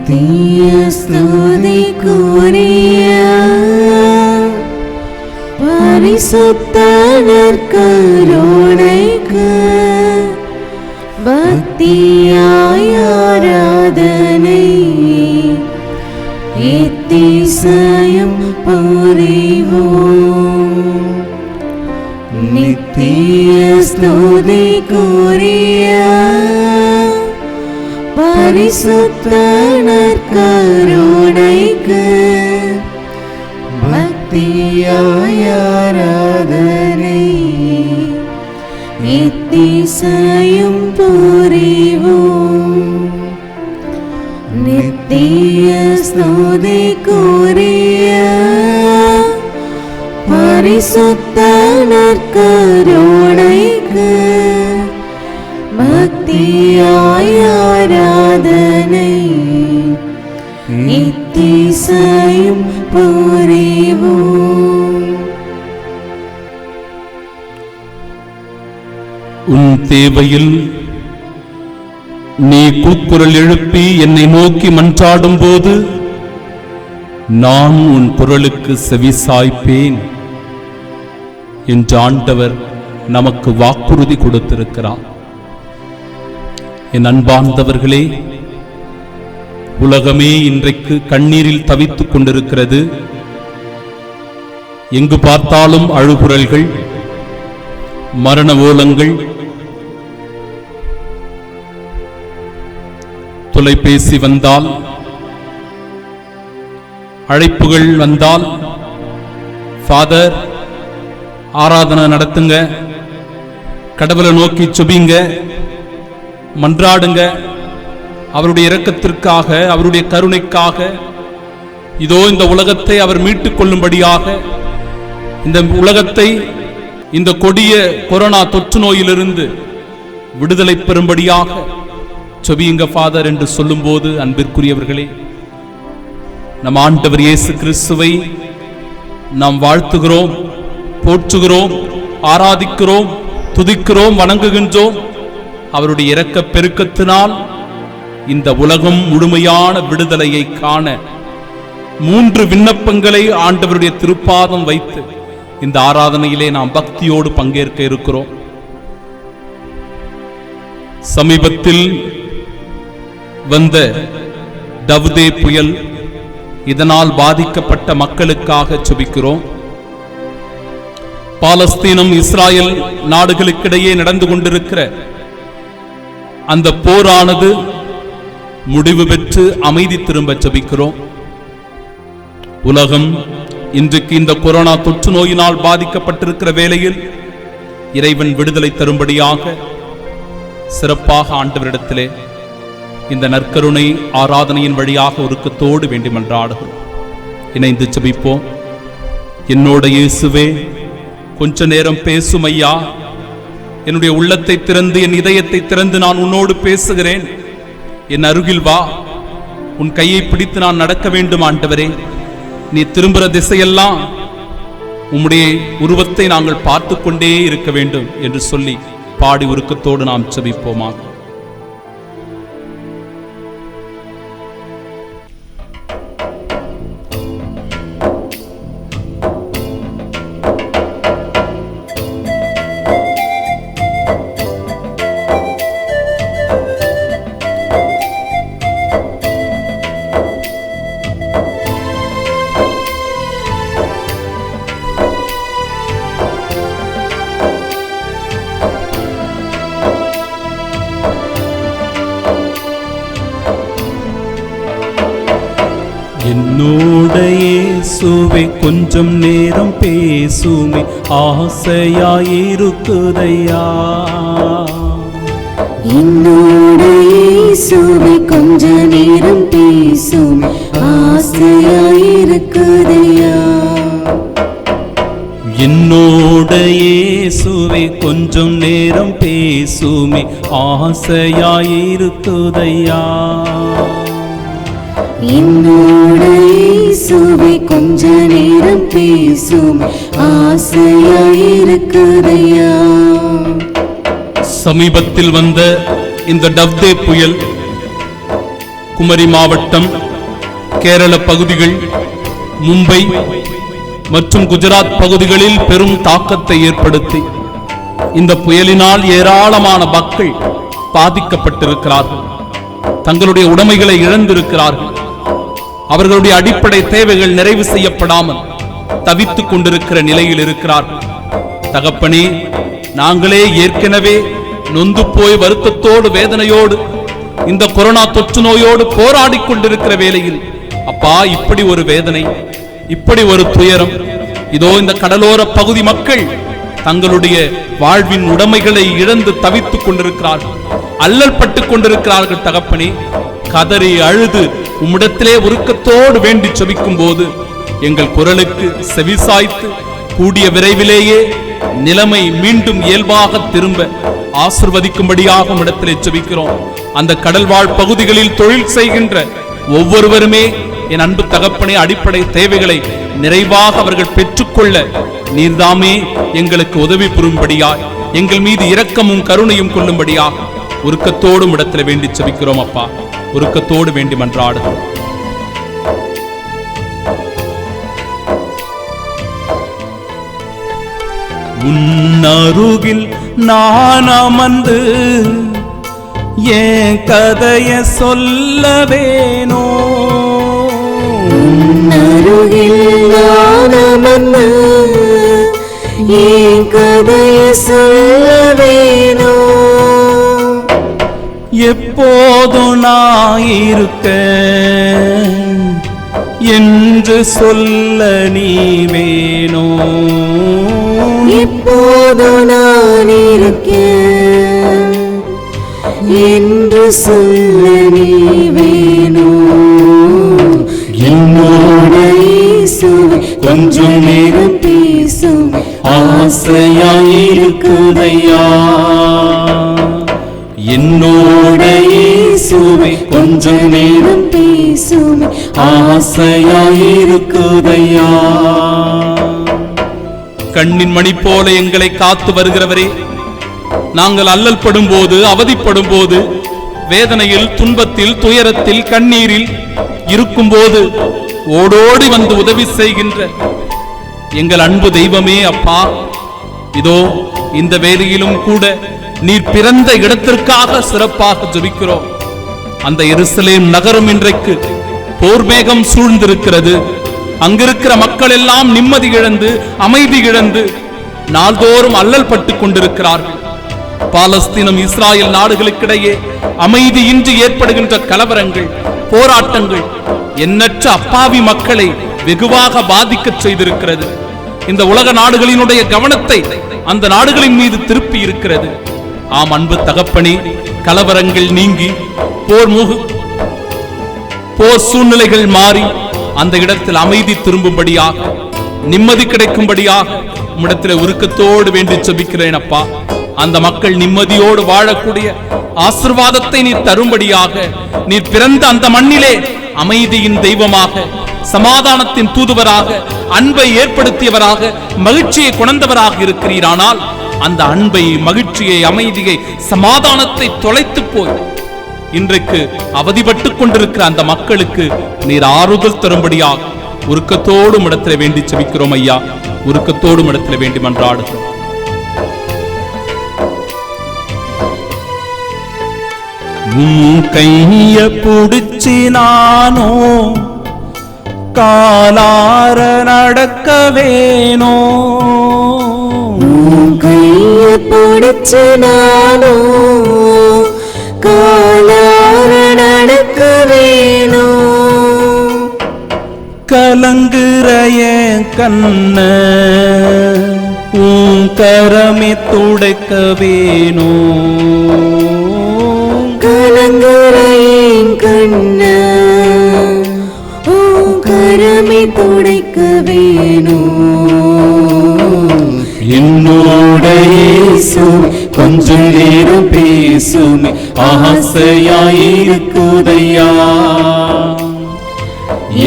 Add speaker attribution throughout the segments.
Speaker 1: நித்திய ஸ்துதிக்குரிய பரிசுத்த நற்கருணைக்கு பக்தியாய் ஆராதனை எத்திசையும் புரிவோம். நித்திய ஸ்துதிக்குரிய பரிசுத்த நற்கருணைக்கு பக்தியாய் ஆராதனை எத்திசையும் புரிவோம். நித்திய ஸ்துதிக்குரிய பரிசுத்த நற்கருணைக்கு பக்தியாய் ஆராதனை எத்திசையும் புரிவோம்.
Speaker 2: உன் தேவையில் நீ கூக்குரல் எழுப்பி என்னை நோக்கி மன்றாடும் போது நான் உன் குரலுக்கு செவிசாய்ப்பேன் என்று ஆண்டவர் நமக்கு வாக்குறுதி கொடுத்திருக்கிறார். என் அன்பார்ந்தவர்களே, உலகமே இன்றைக்கு கண்ணீரில் தவித்துக் கொண்டிருக்கிறது. எங்கு பார்த்தாலும் அழுகுரல்கள், மரண ஓலங்கள், தொலைபேசி வந்தால், அழைப்புகள் வந்தால், ஃபாதர் ஆராதனை நடத்துங்க, கடவுளை நோக்கி சுபிங்க, மன்றாடுங்க, அவருடைய இரக்கத்திற்காக, அவருடைய கருணைக்காக, இதோ இந்த உலகத்தை அவர் மீட்டுக் கொள்ளும்படியாக, இந்த உலகத்தை இந்த கொடிய கொரோனா தொற்று நோயிலிருந்து விடுதலை பெறும்படியாக சுபியுங்க ஃபாதர் என்று சொல்லும்போது, அன்பிற்குரியவர்களே, நம் ஆண்டவர் இயேசு கிறிஸ்துவை நாம் வாழ்த்துகிறோம், போற்றுகிறோம், ஆராதிக்கிறோம், துதிக்கிறோம், வணங்குகின்றோம். அவருடைய இரக்க பெருக்கத்தினால் இந்த உலகம் முழுமையான விடுதலையை காண 3 விண்ணப்பங்களை ஆண்டவருடைய திருப்பாதம் வைத்து இந்த ஆராதனையிலே நாம் பக்தியோடு பங்கேற்க இருக்கிறோம். சமீபத்தில் வந்த டவ்தே புயல், இதனால் பாதிக்கப்பட்ட மக்களுக்காக ஜெபிக்கிறோம். பாலஸ்தீனம் இஸ்ராயல் நாடுகளுக்கிடையே நடந்து கொண்டிருக்கிற அந்த போரானது முடிவு பெற்று அமைதி திரும்ப ஜெபிக்கிறோம். உலகம் இன்றைக்கு இந்த கொரோனா தொற்று நோயினால் பாதிக்கப்பட்டிருக்கிற வேளையில் இறைவன் விடுதலை தரும்படியாக சிறப்பாக ஆண்டவரிடத்திலே இந்த நற்கருணை ஆராதனையின் வழியாக உருக்கத்தோடு வேண்டி மன்றாடுகிறோம். இணைந்து ஜெபிப்போம். என்னோட இயேசுவே, கொஞ்ச நேரம் பேசும் ஐயா. என்னுடைய உள்ளத்தை திறந்து, என் இதயத்தை திறந்து நான் உன்னோடு பேசுகிறேன். என் அருகில் வா. உன் கையை பிடித்து நான் நடக்க வேண்டும் ஆண்டவரே. நீ திரும்புகிற திசையெல்லாம் உம்முடைய உருவத்தை நாங்கள் பார்த்து கொண்டே இருக்க வேண்டும் என்று சொல்லி பாடி உருக்கத்தோடு நாம் ஜெபிப்போமாக. என்னோட இயேசுவே, கொஞ்சம் நேரம் பேசுமே, ஆசையாயிருக்குதையா.
Speaker 1: என்னோட இயேசுவே, கொஞ்ச நேரம் பேசுமே, ஆசையாயிருக்குதையா.
Speaker 2: என்னோட இயேசுவே, கொஞ்சம் நேரம் பேசுமே, ஆசையாயிருக்குதையா.
Speaker 1: என்னோட இயேசுவே, கொஞ்ச நேரம் பேசும் ஆசையாயிருக்குதையா.
Speaker 2: சமீபத்தில் வந்த இந்த டவ்தே புயல் குமரி மாவட்டம், கேரள பகுதிகள், மும்பை மற்றும் குஜராத் பகுதிகளில் பெரும் தாக்கத்தை ஏற்படுத்தி இந்த புயலினால் ஏராளமான மக்கள் பாதிக்கப்பட்டிருக்கிறார்கள். தங்களுடைய உடைமைகளை இழந்திருக்கிறார்கள். அவர்களுடைய அடிப்படை தேவைகள் நிறைவு செய்யப்படாமல் தவித்துக் கொண்டிருக்கிற நிலையில் இருக்கிறார்கள். தகப்பனே, நாங்களே ஏற்கனவே நொந்து போய் வருத்தத்தோடு வேதனையோடு இந்த கொரோனா தொற்று நோயோடு போராடி கொண்டிருக்கிற வேளையில் அப்பா, இப்படி ஒரு வேதனை, இப்படி ஒரு துயரம். இதோ இந்த கடலோர பகுதி மக்கள் தங்களுடைய வாழ்வின் உடைமைகளை இழந்து தவித்துக் கொண்டிருக்கிறார்கள், அல்லல் பட்டுக் கொண்டிருக்கிறார்கள். தகப்பனே, கதறி அழுது உம்மிடத்திலே உருக்கத்தோடு வேண்டி செபிக்கும் போது எங்கள் குரலுக்கு செவிசாய்த்து கூடிய விரைவிலேயே நிலைமை மீண்டும் இயல்பாக திரும்ப ஆசிர்வதிக்கும்படியாக உம்மிடத்திலே செபிக்கிறோம். அந்த கடல்வாழ் பகுதிகளில் தொழில் செய்கின்ற ஒவ்வொருவருமே என் அன்பு தகப்பனே, அடிப்படை தேவைகளை நிறைவாக அவர்கள் பெற்றுக்கொள்ள நீர்தாமே எங்களுக்கு உதவி புரியும்படியாய், எங்கள் மீது இரக்கமும் கருணையும் கொள்ளும்படியாக உருக்கத்தோடும் இடத்துல வேண்டி செபிக்கிறோம் அப்பா. உருக்கத்தோடு வேண்டி மன்றாடுகிறோம். உன்னருகில் நான் அமர்ந்து என் கதைய சொல்லவேனோ,
Speaker 1: உன்னருகில் நான் அமர்ந்து என் கதைய சொல்லவேனோ,
Speaker 2: எப்போதும் நான் இருக்க என்று சொல்ல நீ வேணோ,
Speaker 1: எப்போது நான் இருக்கேன் என்று சொல்ல நீ வேணும். என்னோட இயேசுவே கொஞ்சம் நேரம் பேசும்
Speaker 2: ஆசையாயிருக்குதையா. என்னோட இயேசுவே
Speaker 1: கொஞ்சம் நேரம் பேசும்
Speaker 2: ஆசையாயிருக்குதையா. கண்ணின் மணி போல எங்களை காத்து வருகிறவரே, நாங்கள் அல்லல் படும் போது, அவதிப்படும் போது, வேதனையில், துன்பத்தில், துயரத்தில், கண்ணீரில் இருக்கும் போது ஓடோடி வந்து உதவி செய்கின்ற எங்கள் அன்பு தெய்வமே அப்பா, இதோ இந்த வேளையிலும் கூட நீர் பிறந்த இடத்திற்காக சிறப்பாக ஜெபிக்கிறோம். அந்த எருசலேம் நகரம் இன்றைக்கு போர் மேகம் சூழ்ந்திருக்கிறது. அங்கிருக்கிற மக்கள் எல்லாம் நிம்மதி இழந்து, அமைதி இழந்து நாள்தோறும் அல்லல் பட்டுக் கொண்டிருக்கிறார்கள். பாலஸ்தீனம், இஸ்ராயல் நாடுகளுக்கிடையே அமைதியின்றி ஏற்படுகின்ற கலவரங்கள், போராட்டங்கள் எண்ணற்ற அப்பாவி மக்களை வெகுவாக பாதிக்க செய்திருக்கிறது. இந்த உலக நாடுகளினுடைய கவனத்தை அந்த நாடுகளின் மீது திருப்பி இருக்கிறது. ஆம் அன்பு தகப்பனே, கலவரங்கள் நீங்கி போர் சூழ்நிலைகள் மாறி அந்த இடத்தில் அமைதி திரும்பும்படியாக, நிம்மதி கிடைக்கும்படியாக உம்மிடத்தில் உருக்கத்தோடு வேண்டி செபிக்கிறேன் அப்பா. அந்த மக்கள் நிம்மதியோடு வாழக்கூடிய ஆசீர்வாதத்தை நீர் தரும்படியாக, நீர் பிறந்த அந்த மண்ணிலே அமைதியின் தெய்வமாக, சமாதானத்தின் தூதுவராக, அன்பை ஏற்படுத்தியவராக, மகிழ்ச்சியை கொணர்ந்தவராக இருக்கிறீர். ஆனால் அந்த அன்பை, மகிழ்ச்சியை, அமைதியை, சமாதானத்தை தொலைத்து போய் இன்றைக்கு அவதிப்பட்டுக் கொண்டிருக்கிற அந்த மக்களுக்கு நீர் ஆறுதல் தரும்படியாக உருக்கத்தோடும் இடத்துல வேண்டி செபிக்கிறோம் ஐயா. உருக்கத்தோடும் இடத்துல வேண்டி மன்றாடுகிறோம். உன் கைய புடிச்சி நானோ காலார நடக்க வேணோ,
Speaker 1: கைய பிடிச்சு நானோ காலார நடக்க வேணும்.
Speaker 2: கலங்குற என் கண்ண உன் கரமே துடைக்க வேணும்.
Speaker 1: கலங்குற என் கண்ண உன் கரமே துடைக்க வேணும்.
Speaker 2: என்னோட இயேசு கொஞ்சம் நேரம் பேசும் ஆசையாயிருக்குதையா.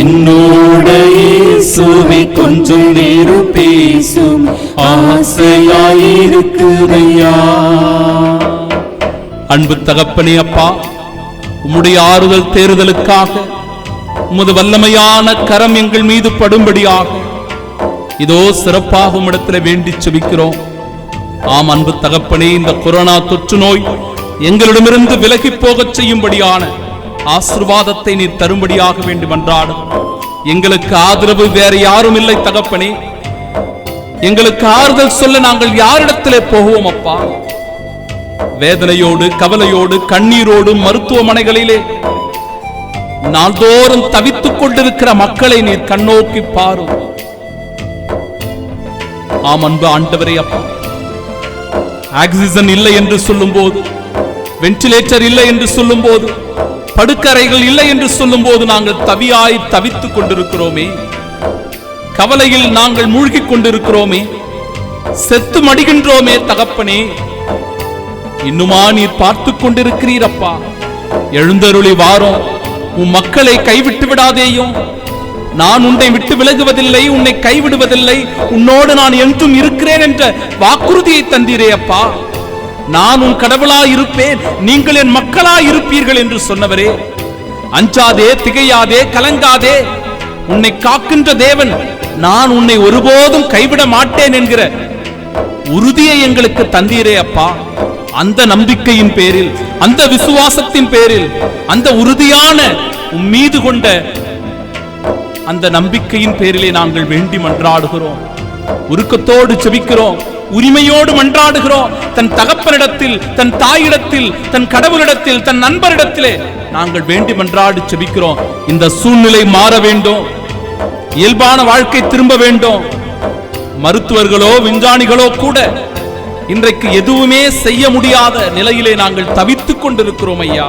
Speaker 2: என்னோட இயேசுவே கொஞ்சம் நேரம் பேசும் ஆசையாயிருக்குதையா. அன்பு தகப்பனே அப்பா, உம்முடைய ஆறுதல் தேறுதலுக்காக உமது வல்லமையான கரம் எங்கள் மீது படும்படியாக இதோ சிறப்பாக உம்மிடத்தில் வேண்டி செபிக்கிறோம். ஆம் அன்பு தகப்பனே, இந்த கொரோனா தொற்று நோய் எங்களிடமிருந்து விலகி போகச் செய்யும்படியான ஆசீர்வாதத்தை நீர் தரும்படியாக வேண்டி மன்றாடும். எங்களுக்கு ஆதரவு வேற யாரும் இல்லை தகப்பனே. எங்களுக்கு ஆறுதல் சொல்ல நாங்கள் யாரிடத்திலே போவோம் அப்பா? வேதனையோடு கவலையோடு கண்ணீரோடு மருத்துவமனைகளிலே நாள்தோறும் தவித்துக் கொண்டிருக்கிற மக்களை நீர் கண்ணோக்கி பாரும். ஆம் அன்பு ஆண்டவரே அப்பா, ஆக்சிஜன் இல்லை என்று சொல்லும் போது, வென்டிலேட்டர் இல்லை என்று சொல்லும் போது, படுக்கறைகள் இல்லை என்று சொல்லும் போது நாங்கள் தவித்துக் கொண்டிருக்கிறோமே, கவலையில் நாங்கள் மூழ்கிக் கொண்டிருக்கிறோமே, செத்து மடிகின்றோமே தகப்பனே. இன்னுமா நீர் பார்த்துக் கொண்டிருக்கிறீரப்பா? எழுந்தருளி வாரோம், உன் மக்களை கைவிட்டு விடாதேயும். நான் உன்னை விட்டு விலகுவதில்லை, உன்னை கைவிடுவதில்லை, உன்னோடு நான் என்றும் இருக்கிறேன் என்ற வாக்குறுதியை தந்தீரே அப்பா. நான் உன் கடவுளாய் இருப்பேன், நீங்கள் என் மக்களாய் இருப்பீர்கள் என்று சொன்னவரே, அஞ்சாதே, திகையாதே, கலங்காதே, உன்னை காக்கின்ற தேவன், நான் உன்னை ஒருபோதும் கைவிட மாட்டேன் என்கிற உறுதியை எங்களுக்கு தந்தீரே அப்பா. அந்த நம்பிக்கையின் பேரில், அந்த விசுவாசத்தின் பேரில், அந்த உறுதியான உன் மீது கொண்ட அந்த நம்பிக்கையின் பேரிலே நாங்கள் வேண்டி மன்றாடுகிறோம். உருக்கத்தோடு செபிக்கிறோம், உரிமையோடு மன்றாடுகிறோம். தன் தகப்பனிடத்தில், தன் தாயிடத்தில், தன் கடவுளிடத்தில், தன் நண்பரிடத்திலே நாங்கள் வேண்டி மன்றாடி செபிக்கிறோம். இந்த சூழ்நிலை மாற வேண்டும், இயல்பான வாழ்க்கை திரும்ப வேண்டும். மருத்துவர்களோ விஞ்ஞானிகளோ கூட இன்றைக்கு எதுவுமே செய்ய முடியாத நிலையிலே நாங்கள் தவித்துக் கொண்டிருக்கிறோம் ஐயா.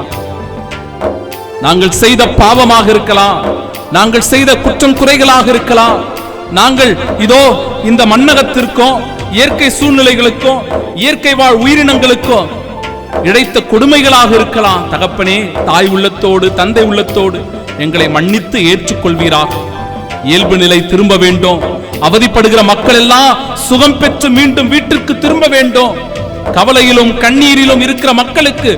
Speaker 2: நாங்கள் செய்த பாவமாக இருக்கலாம், நாங்கள் செய்த குற்றம் குறைகளாக இருக்கலாம், நாங்கள் இதோ இந்த மண்ணகத்திற்கும் இயற்கை சூழ்நிலைகளுக்கும் இயற்கை வாழ் உயிரினங்களுக்கும் இழைத்த கொடுமைகளாக இருக்கலாம். தகப்பனே, தாய் உள்ளத்தோடு தந்தை உள்ளத்தோடு எங்களை மன்னித்து ஏற்றுக்கொள்வீராக. இயல்பு நிலை திரும்ப வேண்டும். அவதிப்படுகிற மக்கள் எல்லாம் சுகம் பெற்று மீண்டும் வீட்டிற்கு திரும்ப வேண்டும். கவலையிலும் கண்ணீரிலும் இருக்கிற மக்களுக்கு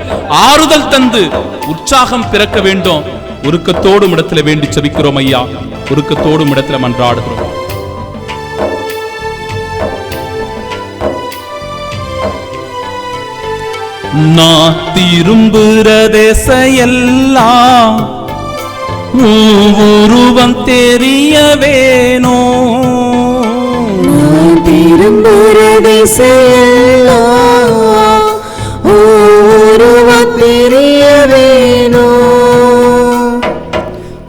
Speaker 2: ஆறுதல் தந்து உற்சாகம் பிறக்க வேண்டும். உருக்கத்தோடும் இடத்துல வேண்டி செபிக்கிறோம் ஐயா. உருக்கத்தோடும் இடத்துல மன்றாடுகிறோம். நான் திரும்புற தேசையெல்லாம் உருவம் தெரிய வேணும்.
Speaker 1: திரும்புற திசையெல்லாம் உருவம் தெரிய வேணும்.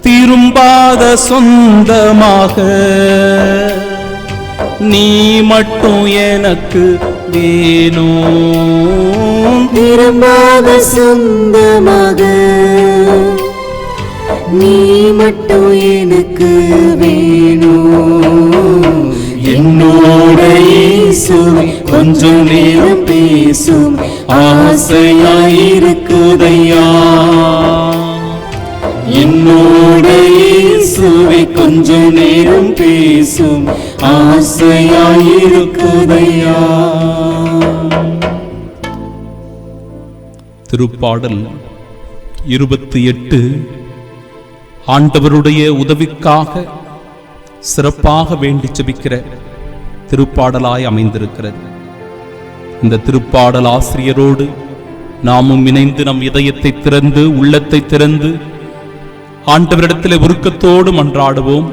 Speaker 2: திரும்பாத சொந்தமாக நீ மட்டும் எனக்கு வேணும்.
Speaker 1: திரும்பாத சொந்தமாக நீ மட்டும் எனக்கு வேணும். என்னோட இயேசுவே கொஞ்சம் நேரம் பேசும் ஆசையாயிருக்குதையா. என்னோட இயேசுவே கொஞ்சம் நேரம் பேசும் ஆசையாயிருக்குதையா.
Speaker 2: திருப்பாடல் 28 ஆண்டவருடைய உதவிக்காக சிறப்பாக வேண்டி ஜெபிக்கிற திருப்பாடலாய் அமைந்திருக்கிறது. இந்த திருப்பாடல் ஆசிரியரோடு நாமும் இணைந்து நம் இதயத்தை திறந்து உள்ளத்தை திறந்து ஆண்டவரிடத்திலே உருக்கத்தோடு மன்றாடுவோம்.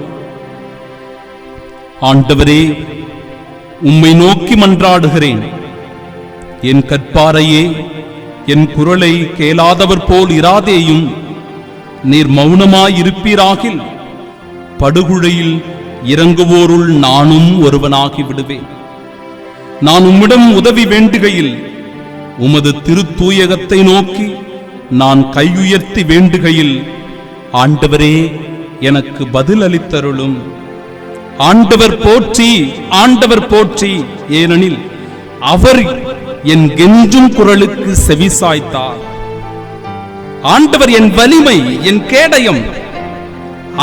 Speaker 2: ஆண்டவரே, உம்மை நோக்கி மன்றாடுகிறேன். என் கற்பாரையே, என் குரலை கேளாதவர் போல் இராதேயும். நீர் மௌனமாயிருப்பீராகில் படுகுழியில் இறங்குவோருள் நானும் ஒருவனாகி விடுவேன். நான் உம்மிடம் உதவி வேண்டுகையில் உமது திருத்தூயகத்தை நோக்கி நான் கையுயர்த்தி வேண்டுகையில் ஆண்டவரே எனக்கு பதில் அளித்தருளும். ஆண்டவர் போற்றி, ஆண்டவர் போற்றி, ஏனெனில் அவர் என் கெஞ்சும் குரலுக்கு செவிசாய்த்தார். ஆண்டவர் என் வலிமை, என் கேடயம்,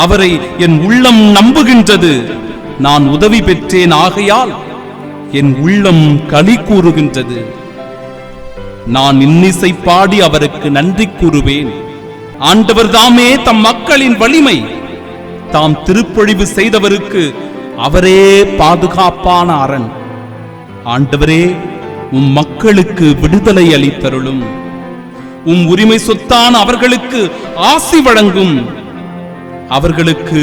Speaker 2: அவரை என் உள்ளம் நம்புகின்றது. நான் உதவி பெற்றேன், ஆகையால் என் உள்ளம் களி கூறுகின்றது. நான் இன்னிசை பாடி அவருக்கு நன்றி கூறுவேன். ஆண்டவர் தாமே தம் மக்களின் வலிமை. தாம் திருப்பொழிவு செய்தவருக்கு அவரே பாதுகாப்பான அரண். ஆண்டவரே, உம் மக்களுக்கு விடுதலை அளித்தருளும். உம் உரிமை சொத்தான அவர்களுக்கு ஆசி வழங்கும். அவர்களுக்கு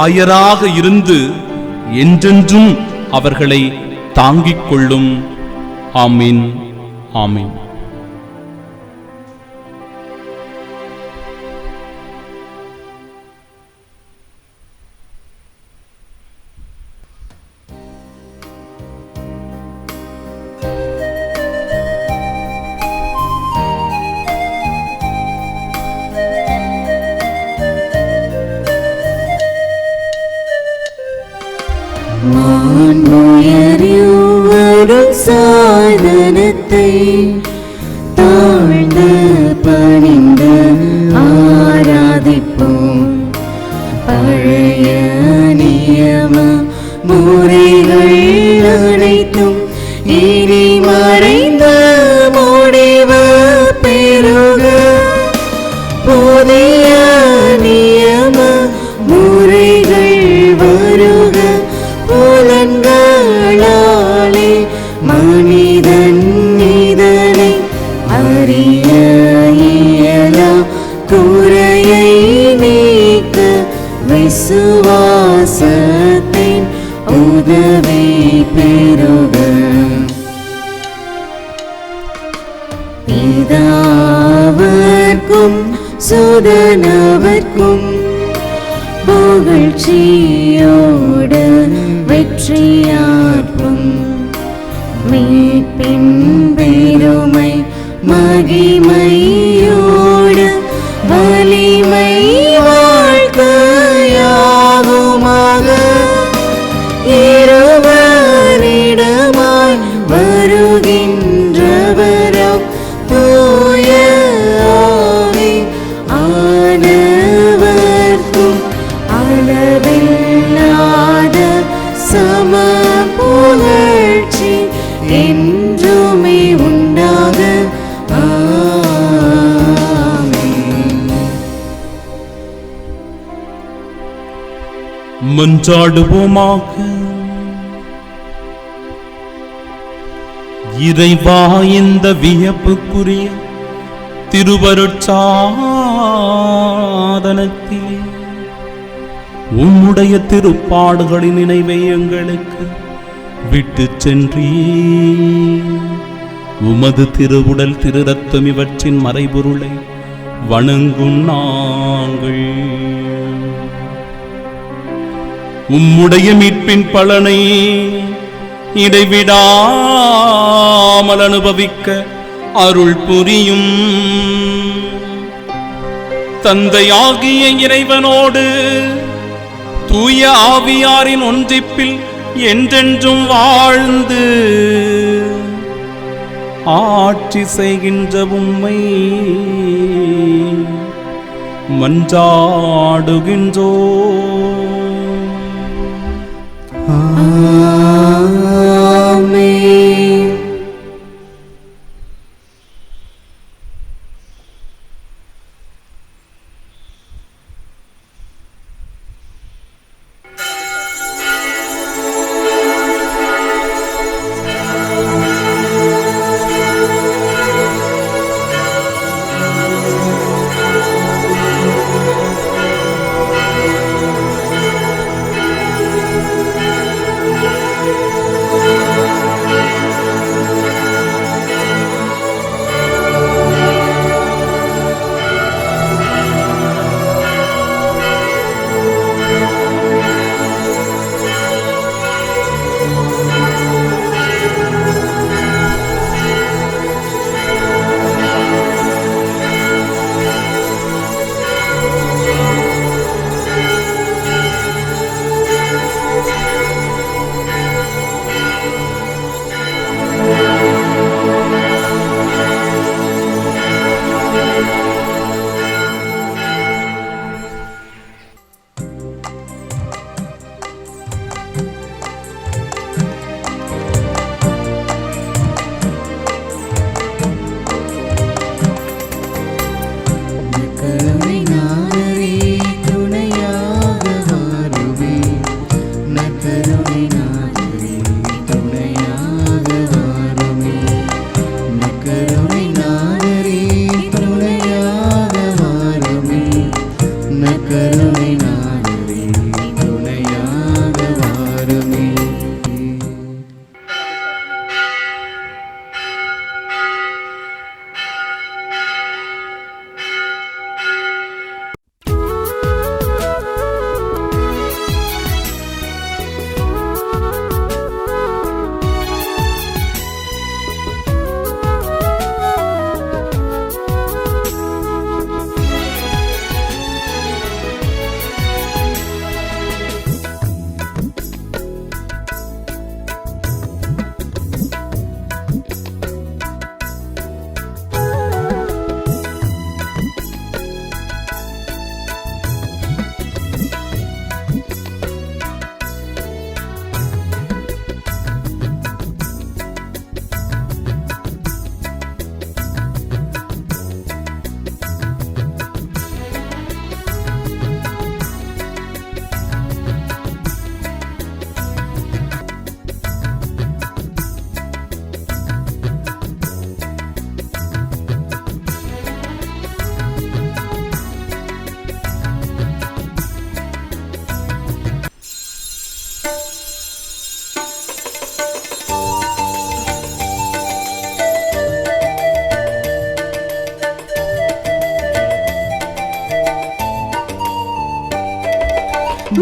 Speaker 2: ஆயராக இருந்து என்றென்றும் அவர்களை தாங்கிக் கொள்ளும். ஆமீன், ஆமீன்.
Speaker 1: மாண்புயரும் சாதனத்தை தாழ்ந்து பணிந்து ஆராதிப்போம். பழைய நியம முறைகள் அனைத்தும் இனி மறைந்த முடிவு பெறுக. புதிய நியம முறைகள் வருக. புலன்களாலே மனிதன் இதனை அறிய இயலா. குறையை நீக்க விசுவாசத்தின் உதவி பெறுக. பிதாவர்க்கும் சுதனவர்க்கும் புகழ்ச்சியோடு வெற்றியாற்றும் மீட்பின் பெருமை மகிமையோடு வலிமை வாழ்க்கையாகுமாக. இருவரிடமாய் வருகின்றவரம் தூய ஆவி ஆனவர்க்கும் அளவில்லாத சம புகழ்ச்சி என்றுமே உண்டாக. ஆமென்.
Speaker 2: மன்றாடுவோமாக. இறைவா, இந்த வியப்புக்குரிய திருவருட்சாதனத்திலே உம்முடைய திருப்பாடுகளின் நினைவை எங்களுக்கு விட்டு சென்றீர். உமது திருவுடல் திரு ரத்தம் இவற்றின் மறைபொருளை வணங்கும் நாங்கள் உம்முடைய மீட்பின் பலனை இடைவிடாமல் அனுபவிக்க அருள் புரியும். தந்தையாகிய இறைவனோடு தூய ஆவியாரின் ஒன்றிப்பில் என்றென்றும் வாழ்ந்து ஆட்சி செய்கின்ற உம்மை மன்றாடுகின்றோ.
Speaker 1: ஆமென்.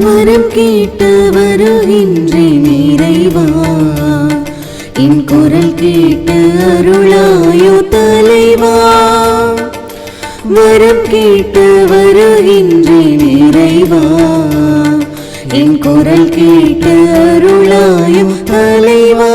Speaker 1: வரம் கேட்டு வருகின்றேன் இறைவா, என் குரல் கேட்டு அருளாயோ தலைவா. வரம் கேட்டு வருகின்றேன் இறைவா, என் குரல் கேட்டு அருளாயோ தலைவா.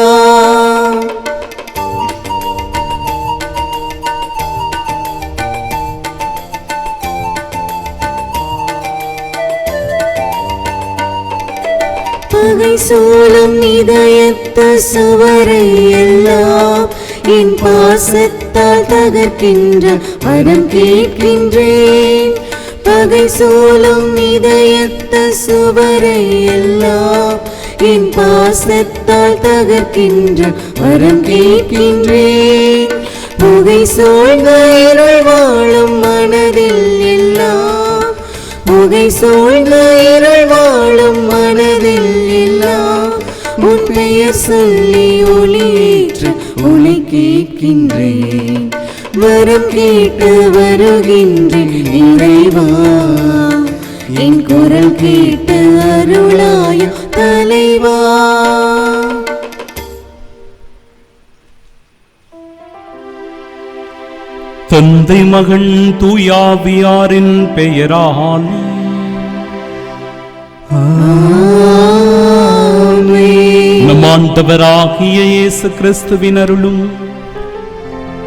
Speaker 1: பகை சூழும் இதயத்து சுவரை எல்லாம் என் பாசத்தால் தகர்க்கின்ற வரம் கேட்கின்றேன். பகை சூழும் இதயத்து சுவரை எல்லாம் என் பாசத்தால் தகர்க்கின்ற வரம் கேட்கின்றேன். புகை சூழ்ந்த இருள் வாழும் மனதில் எல்லாம், புகை சூழ்ந்த இருள் வாழும் மனதில் எல்லாம் உன் பெயர் சொல்லி ஒளியேற்ற ஒளி கேட்கின்றேன். வரம் கேட்டு வருகின்றேன் இறைவா, என் குரல் கேட்டு அருளாய தலைவா.
Speaker 2: தந்தை மகன் தூயாவியாரின் பெயரால் நம் ஆண்டவராகிய இயேசு கிறிஸ்துவின் அருளும்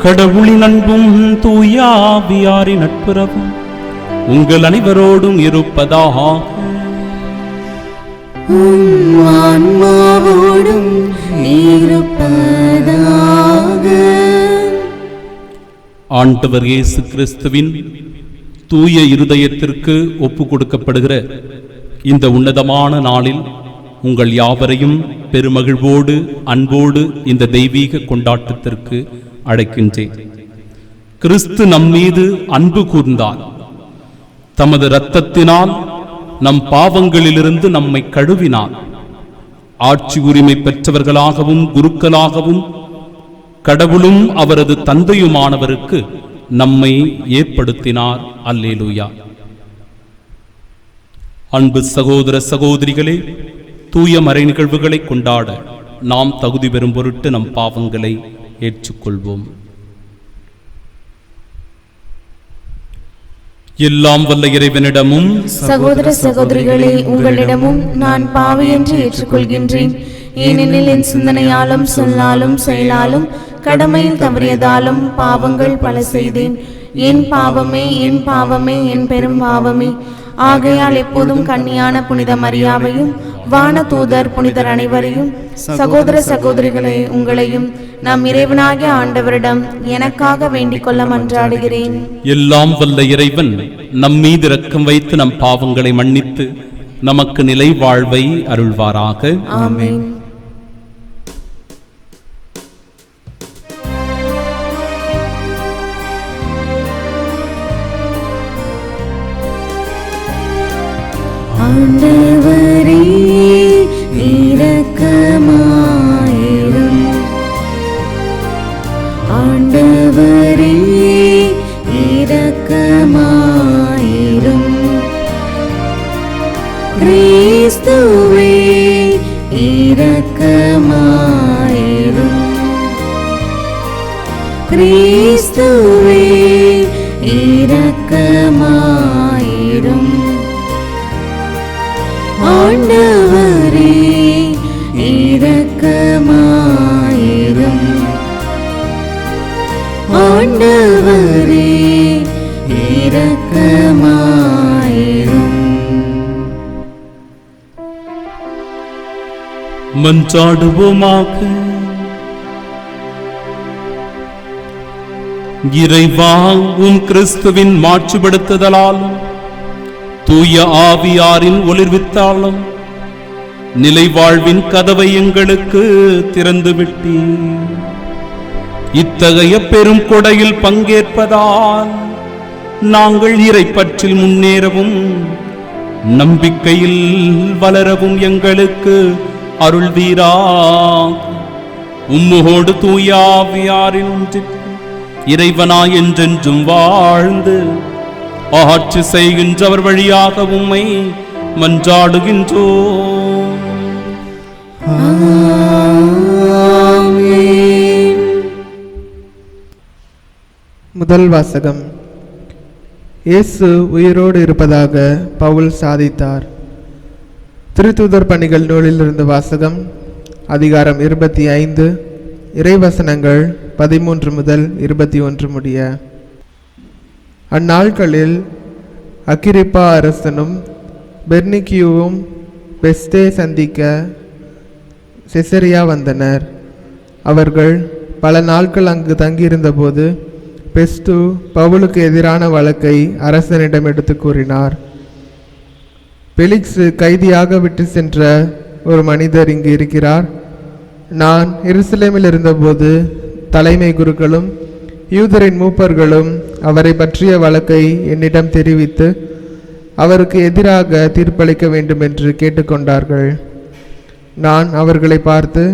Speaker 2: கடவுளின் அன்பும் தூயாவியாரின் நட்புறவும் உங்கள் அனைவரோடும் இருப்பதாக.
Speaker 1: ஆன்மாவோடும் இருப்பதாக.
Speaker 2: ஆண்டவர் இயேசு கிறிஸ்துவின் தூய இருதயத்திற்கு ஒப்பு கொடுக்கப்படுகிற இந்த உன்னதமான நாளில் உங்கள் யாவரையும் பெருமகிழ்வோடு அன்போடு இந்த தெய்வீக கொண்டாட்டத்திற்கு அழைக்கின்றேன். கிறிஸ்து நம்மீது அன்பு கூர்ந்தார். தமது இரத்தத்தினால் நம் பாவங்களிலிருந்து நம்மை கழுவினார். ஆட்சி உரிமை பெற்றவர்களாகவும் குருக்களாகவும் கடவுளும் அவரது தந்தையுமானவருக்கு நம்மை ஏற்படுத்தினார். அல்லேலூயா. அன்பு சகோதர சகோதரிகளே, தூய மறை நிகழ்வுகளை கொண்டாட நாம் தகுதி பெறும் பொருட்டு நம் பாவங்களை ஏற்றுக்கொள்வோம். எல்லாம் வல்ல இறைவனிடமும்
Speaker 1: சகோதர சகோதரிகளே, உங்களிடமும் நான் பாவி என்று ஏற்றுக்கொள்கின்றேன். ஏனெனில் என் சிந்தனையாலும் சொல்லாலும் செயலாலும் கடமையில் தவறியதாலும் பாவங்கள் பல செய்தேன். என் பாவமே, என் பாவமே, என் பெரும் பாவமே. ஆகையால் எப்போதும் கன்னியான புனித மரியாவையும் வான தூதர் புனிதர் அனைவரையும், சகோதர சகோதரிகளே உங்களையும் நம் இறைவனாகிய ஆண்டவரிடம் எனக்காக வேண்டிக் கொள்ள மன்றாடுகிறேன்.
Speaker 2: எல்லாம் வல்ல இறைவன் நம் மீது இரக்கம் வைத்து நம் பாவங்களை மன்னித்து நமக்கு நிலை வாழ்வை அருள்வாராக.
Speaker 1: ஆமென். ஆண்டவரே இரக்கமாயிரும். ஆண்டவரே இரக்கமாயிரும். கிறிஸ்துவே இரக்கமாயிரும். கிறிஸ்துவே இரக்கமாயிரும். ஆண்டவரே இரக்கமாயிரும். ஆண்டவரே இரக்கமாயிரும்.
Speaker 2: மன்றாடுவோமாக. இறைவா, உம் கிறிஸ்துவின் மாட்சிப்படுத்துதலாலும் தூய ஆவியாரின் ஒளிர்வித்தாலும் நிலை வாழ்வின் கதவை எங்களுக்கு திறந்துவிட்டீர். இத்தகைய பெரும் கொடையில் பங்கேற்பதால் நாங்கள் இறைப்பற்றில் முன்னேறவும் நம்பிக்கையில் வளரவும் எங்களுக்கு அருள்வீராக. உம்மோடு தூய ஆவியாரின் ஒன்றிற்கு இறைவனாய் என்றென்றும் வாழ்ந்து ஆட்சி செய்கின்றவர் வழியாக உம்மை மன்றாடுகின்றோம்.
Speaker 3: முதல் வாசகம். இயேசு உயிரோடு இருப்பதாக பவுல் சாதித்தார். திருத்தூதர் பணிகள் நூலிலிருந்து வாசகம். அதிகாரம் 25, இறைவசனங்கள் 13 முதல் 21 முடிய. அந்நாட்களில் அகிரிப்பா அரசனும் பெர்னிக்கியுவும் பெஸ்தே சந்திக்க செசரியா வந்தனர். அவர்கள் பல நாட்கள் அங்கு தங்கியிருந்தபோது பெஸ்து பவுலுக்கு எதிரான வழக்கை அரசனிடம் எடுத்து கூறினார். பெலிக்ஸ் கைதியாக விட்டு சென்ற ஒரு மனிதர் இங்கு இருக்கிறார். நான் எருசலேமில் இருந்தபோது தலைமை குருக்களும் யூதரின் மூப்பர்களும் அவரை பற்றிய வழக்கை என்னிடம் தெரிவித்து அவருக்கு எதிராக தீர்ப்பளிக்க வேண்டும் என்று கேட்டுக்கொண்டார்கள். நான் அவர்களை பார்த்து,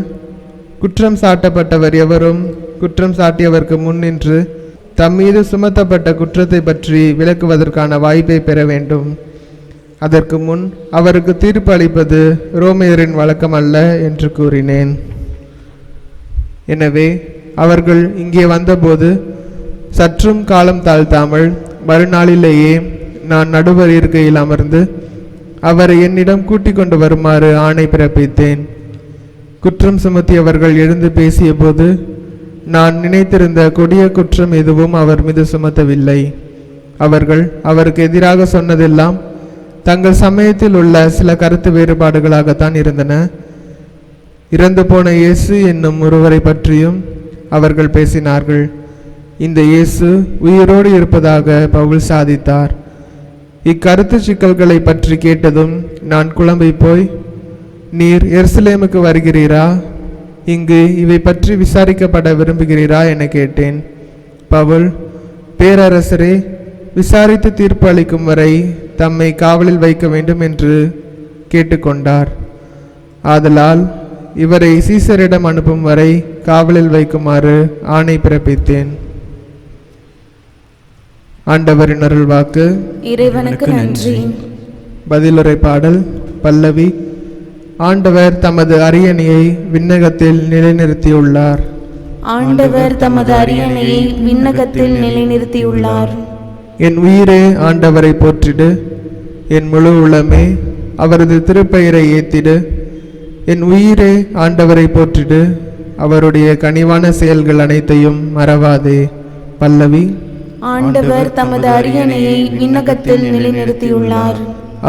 Speaker 3: குற்றம் சாட்டப்பட்டவர் எவரும் குற்றம் சாட்டியவருக்கு முன் நின்று தம் மீது சுமத்தப்பட்ட குற்றத்தை பற்றி விளக்குவதற்கான வாய்ப்பை பெற வேண்டும். அதற்கு முன் அவருக்கு தீர்ப்பு அளிப்பது ரோமையரின் வழக்கம் அல்ல என்று கூறினேன். எனவே அவர்கள் இங்கே வந்தபோது சற்றும் காலம் தாழ்த்தாமல் மறுநாளிலேயே நான் நடுவர் இருக்கையில் அமர்ந்து அவரை என்னிடம் கூட்டிக் கொண்டு வருமாறு ஆணை பிறப்பித்தேன். குற்றம் சுமத்தியவர்கள் எழுந்து பேசிய போது நான் நினைத்திருந்த கொடிய குற்றம் எதுவும் அவர் மீது சுமத்தவில்லை. அவர்கள் அவருக்கு எதிராக சொன்னதெல்லாம் தங்கள் சமயத்தில் உள்ள சில கருத்து வேறுபாடுகளாகத்தான் இருந்தன. இறந்து போன இயேசு என்னும் ஒருவரை பற்றியும் அவர்கள் பேசினார்கள். இந்த இயேசு உயிரோடு இருப்பதாக பவுல் சாதித்தார். இக்கருத்து சிக்கல்களை பற்றி கேட்டதும் நான் குழம்பி போய், நீர் எருசலேமுக்கு வருகிறீரா? இங்கு இவை பற்றி விசாரிக்கப்பட விரும்புகிறீரா என கேட்டேன். பவுல், பேரரசரே, விசாரித்து தீர்ப்பு அளிக்கும் வரை தம்மை காவலில் வைக்க வேண்டும் என்று கேட்டுக்கொண்டார். ஆதலால் இவரை சீசரிடம் அனுப்பும் வரை காவலில் வைக்குமாறு ஆணை பிறப்பித்தேன். ஆண்டவரின் அருள்வாக்கு.
Speaker 1: இறைவனுக்கு நன்றி.
Speaker 3: பதிலுரை பாடல். பல்லவி. ஆண்டவர் தமது அரியணையை விண்ணகத்தில் நிலைநிறுத்தியுள்ளார்.
Speaker 1: ஆண்டவர் தமது அரியணையை விண்ணகத்தில் நிலைநிறுத்தியுள்ளார்.
Speaker 3: என் உயிரே ஆண்டவரை போற்றிடு, என் முழு உள்ளமே அவரது திருப்பெயரை ஏத்திடு. என் உயிரே ஆண்டவரை போற்றிடு, அவருடைய கனிவான செயல்கள் அனைத்தையும் மறவாதே. பல்லவி.
Speaker 1: ஆண்டவர் தமது அரியணையை விண்ணகத்தில் நிலைநிறுத்தியுள்ளார்.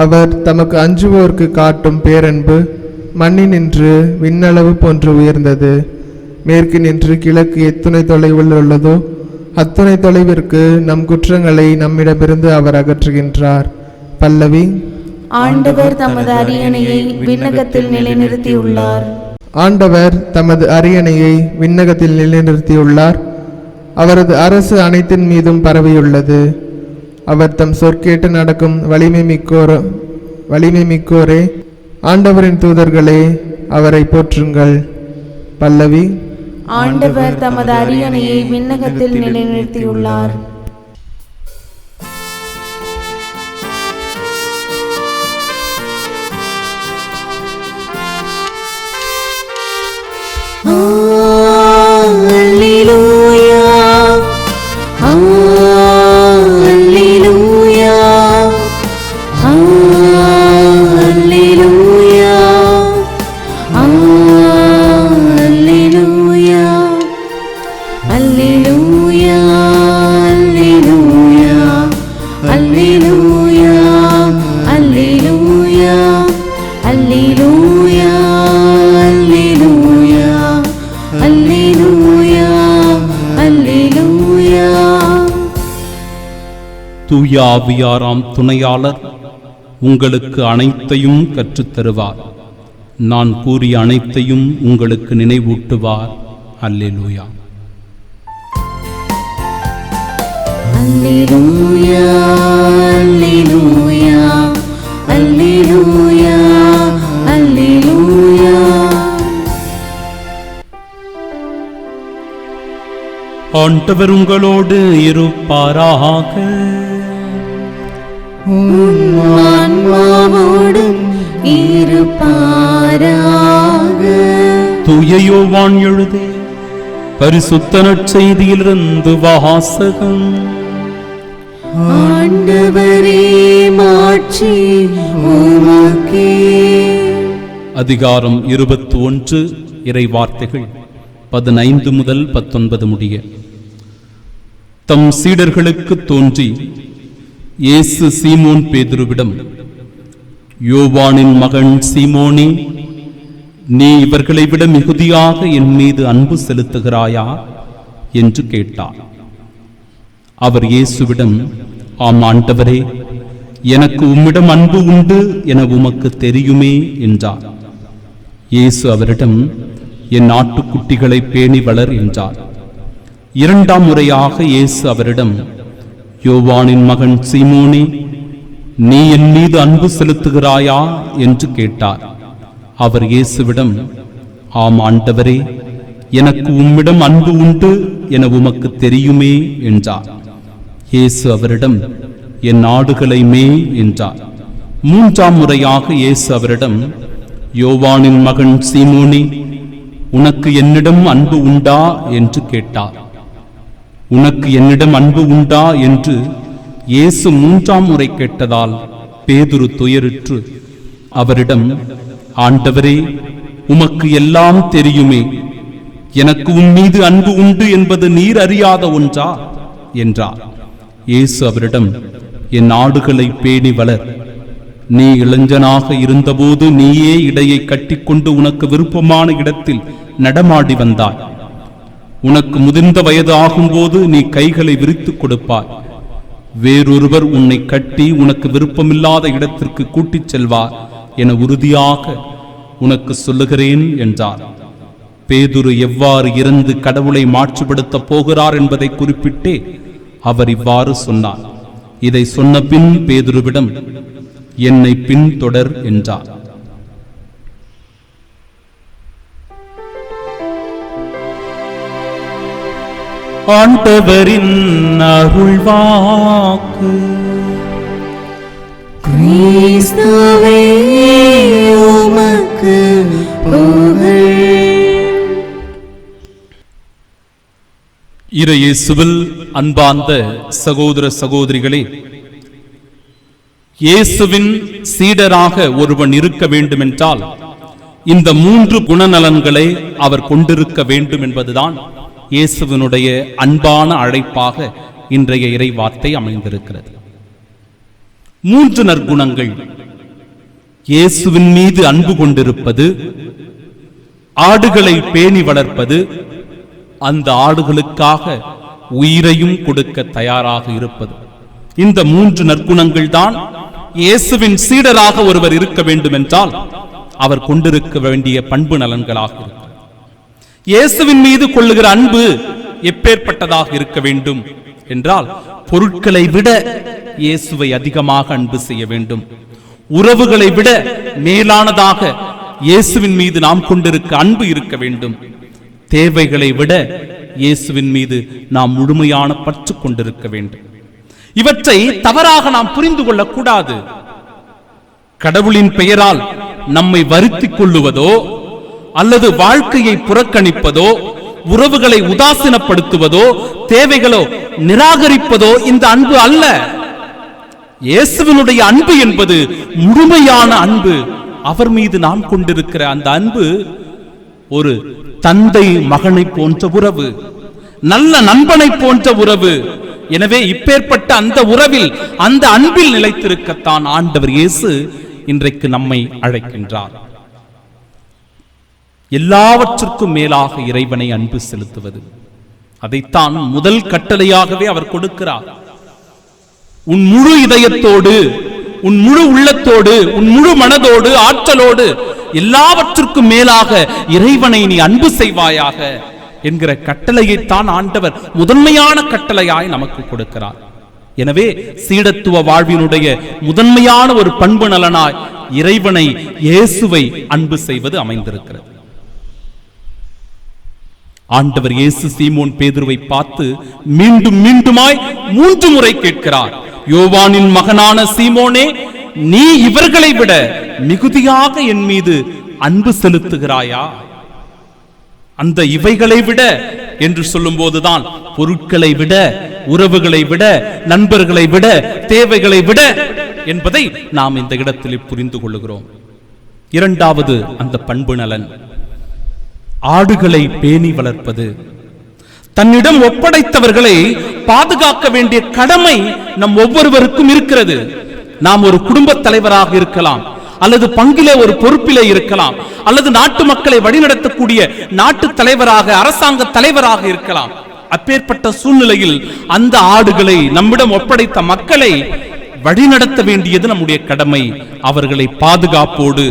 Speaker 3: அவர் தமக்கு அஞ்சுவோர்க்கு காட்டும் பேரன்பு மண்ணினின்று விண்ணளவு போன்று உயர்ந்தது. மேற்கு நின்று கிழக்கு எத்துணை தொலைவில் உள்ளதோ அத்துணை தொலைவிற்கு நம் குற்றங்களை நம்மிடமிருந்து அவர் அகற்றுகின்றார். பல்லவி.
Speaker 1: ஆண்டவர் தமது அரியணையை விண்ணகத்தில் நிலைநிறுத்தியுள்ளார்.
Speaker 3: ஆண்டவர் தமது அரியணையை விண்ணகத்தில் நிலைநிறுத்தியுள்ளார். அவரது அரசு அனைத்தின் மீதும் பரவியுள்ளது. அவர் தம் சொற்கேட்டு நடக்கும் வலிமை மிக்கோரே, ஆண்டவரின் தூதர்களே, அவரை போற்றுங்கள். பல்லவி.
Speaker 1: ஆண்டவர் தமது அரியணையை விண்ணகத்தில் நிலைநிறுத்தியுள்ளார்.
Speaker 2: தூய ஆவியாராம் துணையாளர் உங்களுக்கு அனைத்தையும் கற்றுத்தருவார். நான் கூறிய அனைத்தையும் உங்களுக்கு நினைவூட்டுவார். அல்லேலூயா.
Speaker 1: அல்லேலூயா, அல்லேலூயா, அல்லேலூயா, அல்லேலூயா.
Speaker 2: ஆண்டவர் உங்களோடு இருப்பாராக.
Speaker 1: உம் ஆன்மாவோடும் இருப்பாராக.
Speaker 2: தூய யோவான் எழுதிய பரிசுத்த நற்செய்தியிலிருந்து வாசகம்.
Speaker 1: ஆண்டவரே, மாட்சி உமக்கே.
Speaker 2: அதிகாரம் 21, இறை வார்த்தைகள் 15 முதல் 19 முடிய. தம் சீடர்களுக்கு தோன்றி இயேசு சீமோன் பேதுருவிடம், யோவானின் மகன் சீமோனே, நீ இவர்களை விட மிகுதியாக என் மீது அன்பு செலுத்துகிறாயா என்று கேட்டார். அவர் இயேசுவிடம், ஆம் ஆண்டவரே, எனக்கு உம்மிடம் அன்பு உண்டு என உமக்கு தெரியுமே என்றார். இயேசு அவரிடம், என் ஆட்டுக்குட்டிகளை பேணி வளர் என்றார். இரண்டாம் முறையாக இயேசு அவரிடம், யோவானின் மகன் சீமோனே, நீ என் மீது அன்பு செலுத்துகிறாயா என்று கேட்டார். அவர் இயேசுவிடம், ஆம் ஆண்டவரே, எனக்கு உம்மிடம் அன்பு உண்டு என உமக்கு தெரியுமே என்றார். இயேசு அவரிடம், என் ஆடுகளை மேய் என்றார். மூன்றாம் முறையாக இயேசு அவரிடம், யோவானின் மகன் சீமோனே, உனக்கு என்னிடம் அன்பு உண்டா என்று கேட்டார். உனக்கு என்னிடம் அன்பு உண்டா என்று இயேசு மூன்றாம் முறை கேட்டதால் பேதுரு துயருற்று அவரிடம், ஆண்டவரே, உமக்கு எல்லாம் தெரியுமே, எனக்கு உன் மீது அன்பு உண்டு என்பது நீர் அறியாத ஒன்றா என்றார். இயேசு அவரிடம், என் ஆடுகளை பேணி வளர். நீ இளைஞனாக இருந்தபோது நீயே இடையை கட்டிக்கொண்டு உனக்கு விருப்பமான இடத்தில் நடமாடி வந்தாய். உனக்கு முதிர்ந்த வயது ஆகும்போது நீ கைகளை விரித்துக் கொடுப்பாய். வேறொருவர் உன்னை கட்டி உனக்கு விருப்பமில்லாத இடத்திற்கு கூட்டிச் செல்வார் என உறுதியாக உனக்கு சொல்லுகிறேன் என்றார். பேதுரு எவ்வாறு இறந்து கடவுளை மாட்சிப்படுத்த போகிறார் என்பதை குறிப்பிட்டே அவர் இவ்வாறு சொன்னார். இதை சொன்ன பின் பேதுருவிடம், என்னை பின்தொடர் என்றார். ஆண்டவரின் அருள்வாக்கு.
Speaker 1: கிறிஸ்துவே, உமக்கு புகழ்.
Speaker 2: இயேசுவில் அன்பார்ந்த சகோதர சகோதரிகளே, இயேசுவின் சீடராக ஒருவன் இருக்க வேண்டுமென்றால் இந்த 3 குணநலன்களை அவர் கொண்டிருக்க வேண்டும் என்பதுதான் இயேசுவினுடைய அன்பான அழைப்பாக இன்றைய இறை வார்த்தை அமைந்திருக்கிறது. 3 நற்குணங்கள்: இயேசுவின் மீது அன்பு கொண்டிருப்பது, ஆடுகளை பேணி வளர்ப்பது, அந்த ஆடுகளுக்காக உயிரையும் கொடுக்க தயாராக இருப்பது. இந்த 3 நற்குணங்கள் தான் இயேசுவின் சீடராக ஒருவர் இருக்க வேண்டும் என்றால் அவர் கொண்டிருக்க வேண்டிய பண்பு நலன்களாக இருக்கும். இயேசுவின் மீது கொள்ளுகிற அன்பு எப்பேற்பட்டதாக இருக்க வேண்டும் என்றால், பொருட்களை விட இயேசுவை அதிகமாக அன்பு செய்ய வேண்டும். உறவுகளை விட மேலானதாக இயேசுவின் மீது நாம் கொண்டிருக்க அன்பு இருக்க வேண்டும். தேவைகளை விட இயேசுவின் மீது நாம் முழுமையான பற்று கொண்டிருக்க வேண்டும். இவற்றை தவறாக நாம் புரிந்து கொள்ளக்கூடாது. கடவுளின் பெயரால் நம்மை வருத்திக் கொள்ளுவதோ அல்லது வாழ்க்கையை புறக்கணிப்பதோ, உறவுகளை உதாசீனப்படுத்துவதோ, தேவைகளோ நிராகரிப்பதோ இந்த அன்பு அல்ல. இயேசுவினுடைய அன்பு என்பது முழுமையான அன்பு. அவர் மீது நாம் கொண்டிருக்கிற அந்த அன்பு ஒரு தந்தை மகனை போன்ற உறவு, நல்ல நண்பனை போன்ற உறவு. எனவே இப்பேற்பட்ட அந்த உறவில், அந்த அன்பில் நிலைத்திருக்கத்தான் ஆண்டவர் இயேசு இன்றைக்கு நம்மை அழைக்கின்றார். எல்லாவற்றுக்கும் மேலாக இறைவனை அன்பு செலுத்துவது, அதைத்தான் முதல் கட்டளையாகவே அவர் கொடுக்கிறார். உன் முழு இதயத்தோடு, உன் முழு உள்ளத்தோடு, உன் முழு மனதோடு, ஆற்றலோடு, எல்லாவற்றுக்கும் மேலாக இறைவனை நீ அன்பு செய்வாயாக என்கிற கட்டளையைத்தான் ஆண்டவர் முதன்மையான கட்டளையாய் நமக்கு கொடுக்கிறார். எனவே சீடத்துவ வாழ்வினுடைய முதன்மையான ஒரு பண்பு நலனாய் இறைவனை, இயேசுவை அன்பு செய்வது அமைந்திருக்கிறது. ஆண்டவர் இயேசு சீமோன் பேதுருவை பார்த்து மீண்டும் மீண்டுமாய் 3 முறை கேட்கிறார், யோவானின் மகனான சீமோனே, நீ இவர்களை விட மிகுதியாக என் மீது அன்பு செலுத்துகிறாயா? அந்த இவைகளை விட என்று சொல்லும் போதுதான் பொருட்களை விட, உறவுகளை விட, நண்பர்களை விட, தேவைகளை விட என்பதை நாம் இந்த இடத்தில் புரிந்து கொள்ளுகிறோம். இரண்டாவது அந்த பண்பு நலன், ஆடுகளை பேணி வளர்ப்பது. தன்னிடம் ஒப்படைத்தவர்களை பாதுகாக்க வேண்டிய கடமை நம் ஒவ்வொருவருக்கும் இருக்கிறது. நாம் ஒரு குடும்ப தலைவராக இருக்கலாம், அல்லது பங்கிலே ஒரு பொறுப்பிலே இருக்கலாம், அல்லது நாட்டு மக்களை வழிநடத்தக்கூடிய நாட்டு தலைவராக, அரசாங்க தலைவராக இருக்கலாம். அப்பேற்பட்ட சூழ்நிலையில் அந்த ஆடுகளை, நம்மிடம் ஒப்படைத்த மக்களை வழிநடத்த வேண்டியது நம்முடைய கடமை. அவர்களை பாதுகாப்போடு,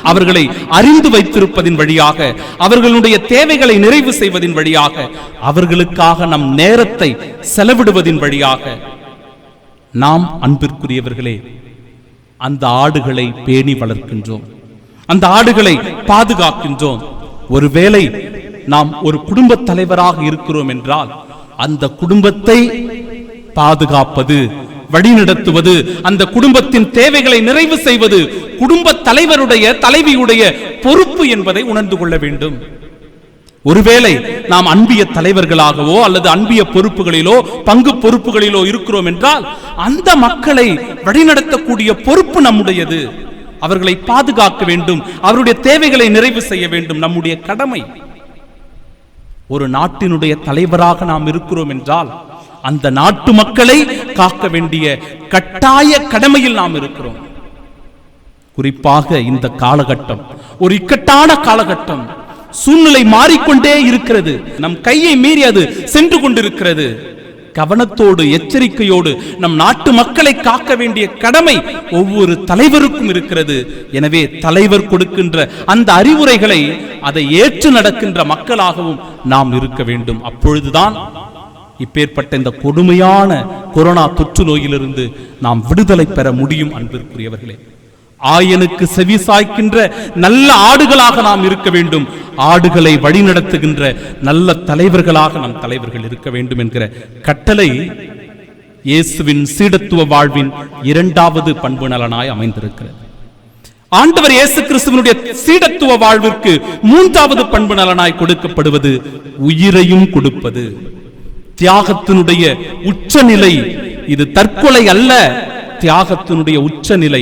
Speaker 2: அவர்களை அறிந்து வைத்திருப்பதின் வழியாக, அவர்களுடைய தேவைகளை நிறைவு செய்வதின் வழியாக, அவர்களுக்காக நம் நேரத்தை செலவிடுவதின் வழியாக நாம் அன்பிற்குரியவர்களே அந்த ஆடுகளை பேணி வளர்க்கின்றோம், அந்த ஆடுகளை பாதுகாக்கின்றோம். ஒருவேளை நாம் ஒரு குடும்ப தலைவராக இருக்கிறோம் என்றால் அந்த குடும்பத்தை பாதுகாப்பது, வழிநடத்துவது, அந்த குடும்பத்தின் தேவைகளை நிறைவு செய்வது குடும்ப தலைவருடைய, தலைவியுடைய பொறுப்பு என்பதை உணர்ந்து கொள்ள வேண்டும். ஒருவேளை நாம் அன்பிய தலைவர்களாகவோ அல்லது அன்பிய பொறுப்புகளிலோ, பங்கு பொறுப்புகளிலோ இருக்கிறோம் என்றால் அந்த மக்களை வழிநடத்தக்கூடிய பொறுப்பு நம்முடையது. அவர்களை பாதுகாக்க வேண்டும், அவருடைய தேவைகளை நிறைவு செய்ய வேண்டும், நம்முடைய கடமை. ஒரு நாட்டினுடைய தலைவராக நாம் இருக்கிறோம் என்றால் அந்த நாட்டு மக்களை காக்க வேண்டிய கட்டாய கடமையில் நாம் இருக்கிறோம். குறிப்பாக இந்த காலகட்டம் ஒரு இக்கட்டான காலகட்டம். சூழ்நிலை மாறிக்கொண்டே இருக்கிறது, நம் கையை மீறி அது சென்று கொண்டிருக்கிறது. கவனத்தோடு, எச்சரிக்கையோடு நம் நாட்டு மக்களை காக்க வேண்டிய கடமை ஒவ்வொரு தலைவருக்கும் இருக்கிறது. எனவே தலைவர் கொடுக்கின்ற அந்த அறிவுரைகளை அதை ஏற்று நடக்கின்ற மக்களாகவும் நாம் இருக்க வேண்டும். அப்பொழுதுதான் இப்பேற்பட்ட இந்த கொடுமையான கொரோனா தொற்று நோயிலிருந்து நாம் விடுதலை பெற முடியும். அன்பிற்குரியவர்களே, ஆயனுக்கு செவி சாய்க்கின்ற நல்ல ஆடுகளாக நாம் இருக்க வேண்டும். ஆடுகளை வழிநடத்துகின்ற நல்ல தலைவர்களாக நம் தலைவர்கள் இருக்க வேண்டும் என்கிற கட்டளை இயேசுவின் சீடத்துவ வாழ்வின் இரண்டாவது பண்பு நலனாய் அமைந்திருக்கிறது. ஆண்டவர் இயேசு கிறிஸ்துவினுடைய சீடத்துவ வாழ்விற்கு மூன்றாவது பண்பு நலனாய் கொடுக்கப்படுவது உயிரையும் கொடுப்பது. தியாகத்தினுடைய உச்சநிலை இது. தற்கொலை அல்ல, தியாகத்தினுடைய உச்சநிலை,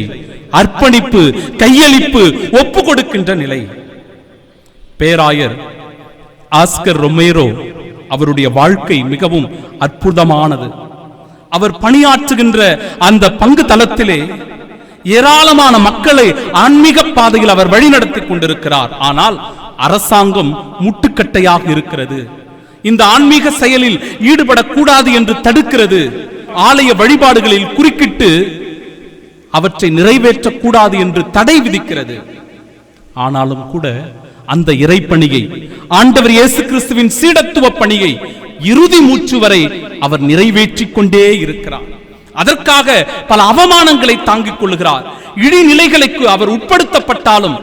Speaker 2: அர்ப்பணிப்பு, கையளிப்பு, ஒப்பு கொடுக்கின்ற நிலை. பேராயர் ஆஸ்கர் ரொமேரோ அவருடைய வாழ்க்கை மிகவும் அற்புதமானது. அவர் பணியாற்றுகின்ற அந்த பங்கு தளத்திலே ஏராளமான மக்களை ஆன்மீக பாதையில் அவர் வழிநடத்தி கொண்டிருக்கிறார். ஆனால் அரசாங்கம் முட்டுக்கட்டையாக இருக்கிறது. இந்த ஆன்மீக செயலில் ஈடுபடக்கூடாது என்று தடுக்கிறது. ஆலய வழிபாடுகளில் குறுக்கிட்டு அவற்றை நிறைவேற்றக்கூடாது என்று தடை விதிக்கிறது. ஆனாலும் கூட அந்த இறைப்பணியை, ஆண்டவர் இயேசு கிறிஸ்துவின் சீடத்துவ பணியை இறுதி மூச்சு வரை அவர் நிறைவேற்றிக் கொண்டே இருக்கிறார். அதற்காக பல அவமானங்களை தாங்கிக் கொள்கிறார். இடிநிலைகளுக்கு அவர் உட்படுத்தப்பட்டாலும்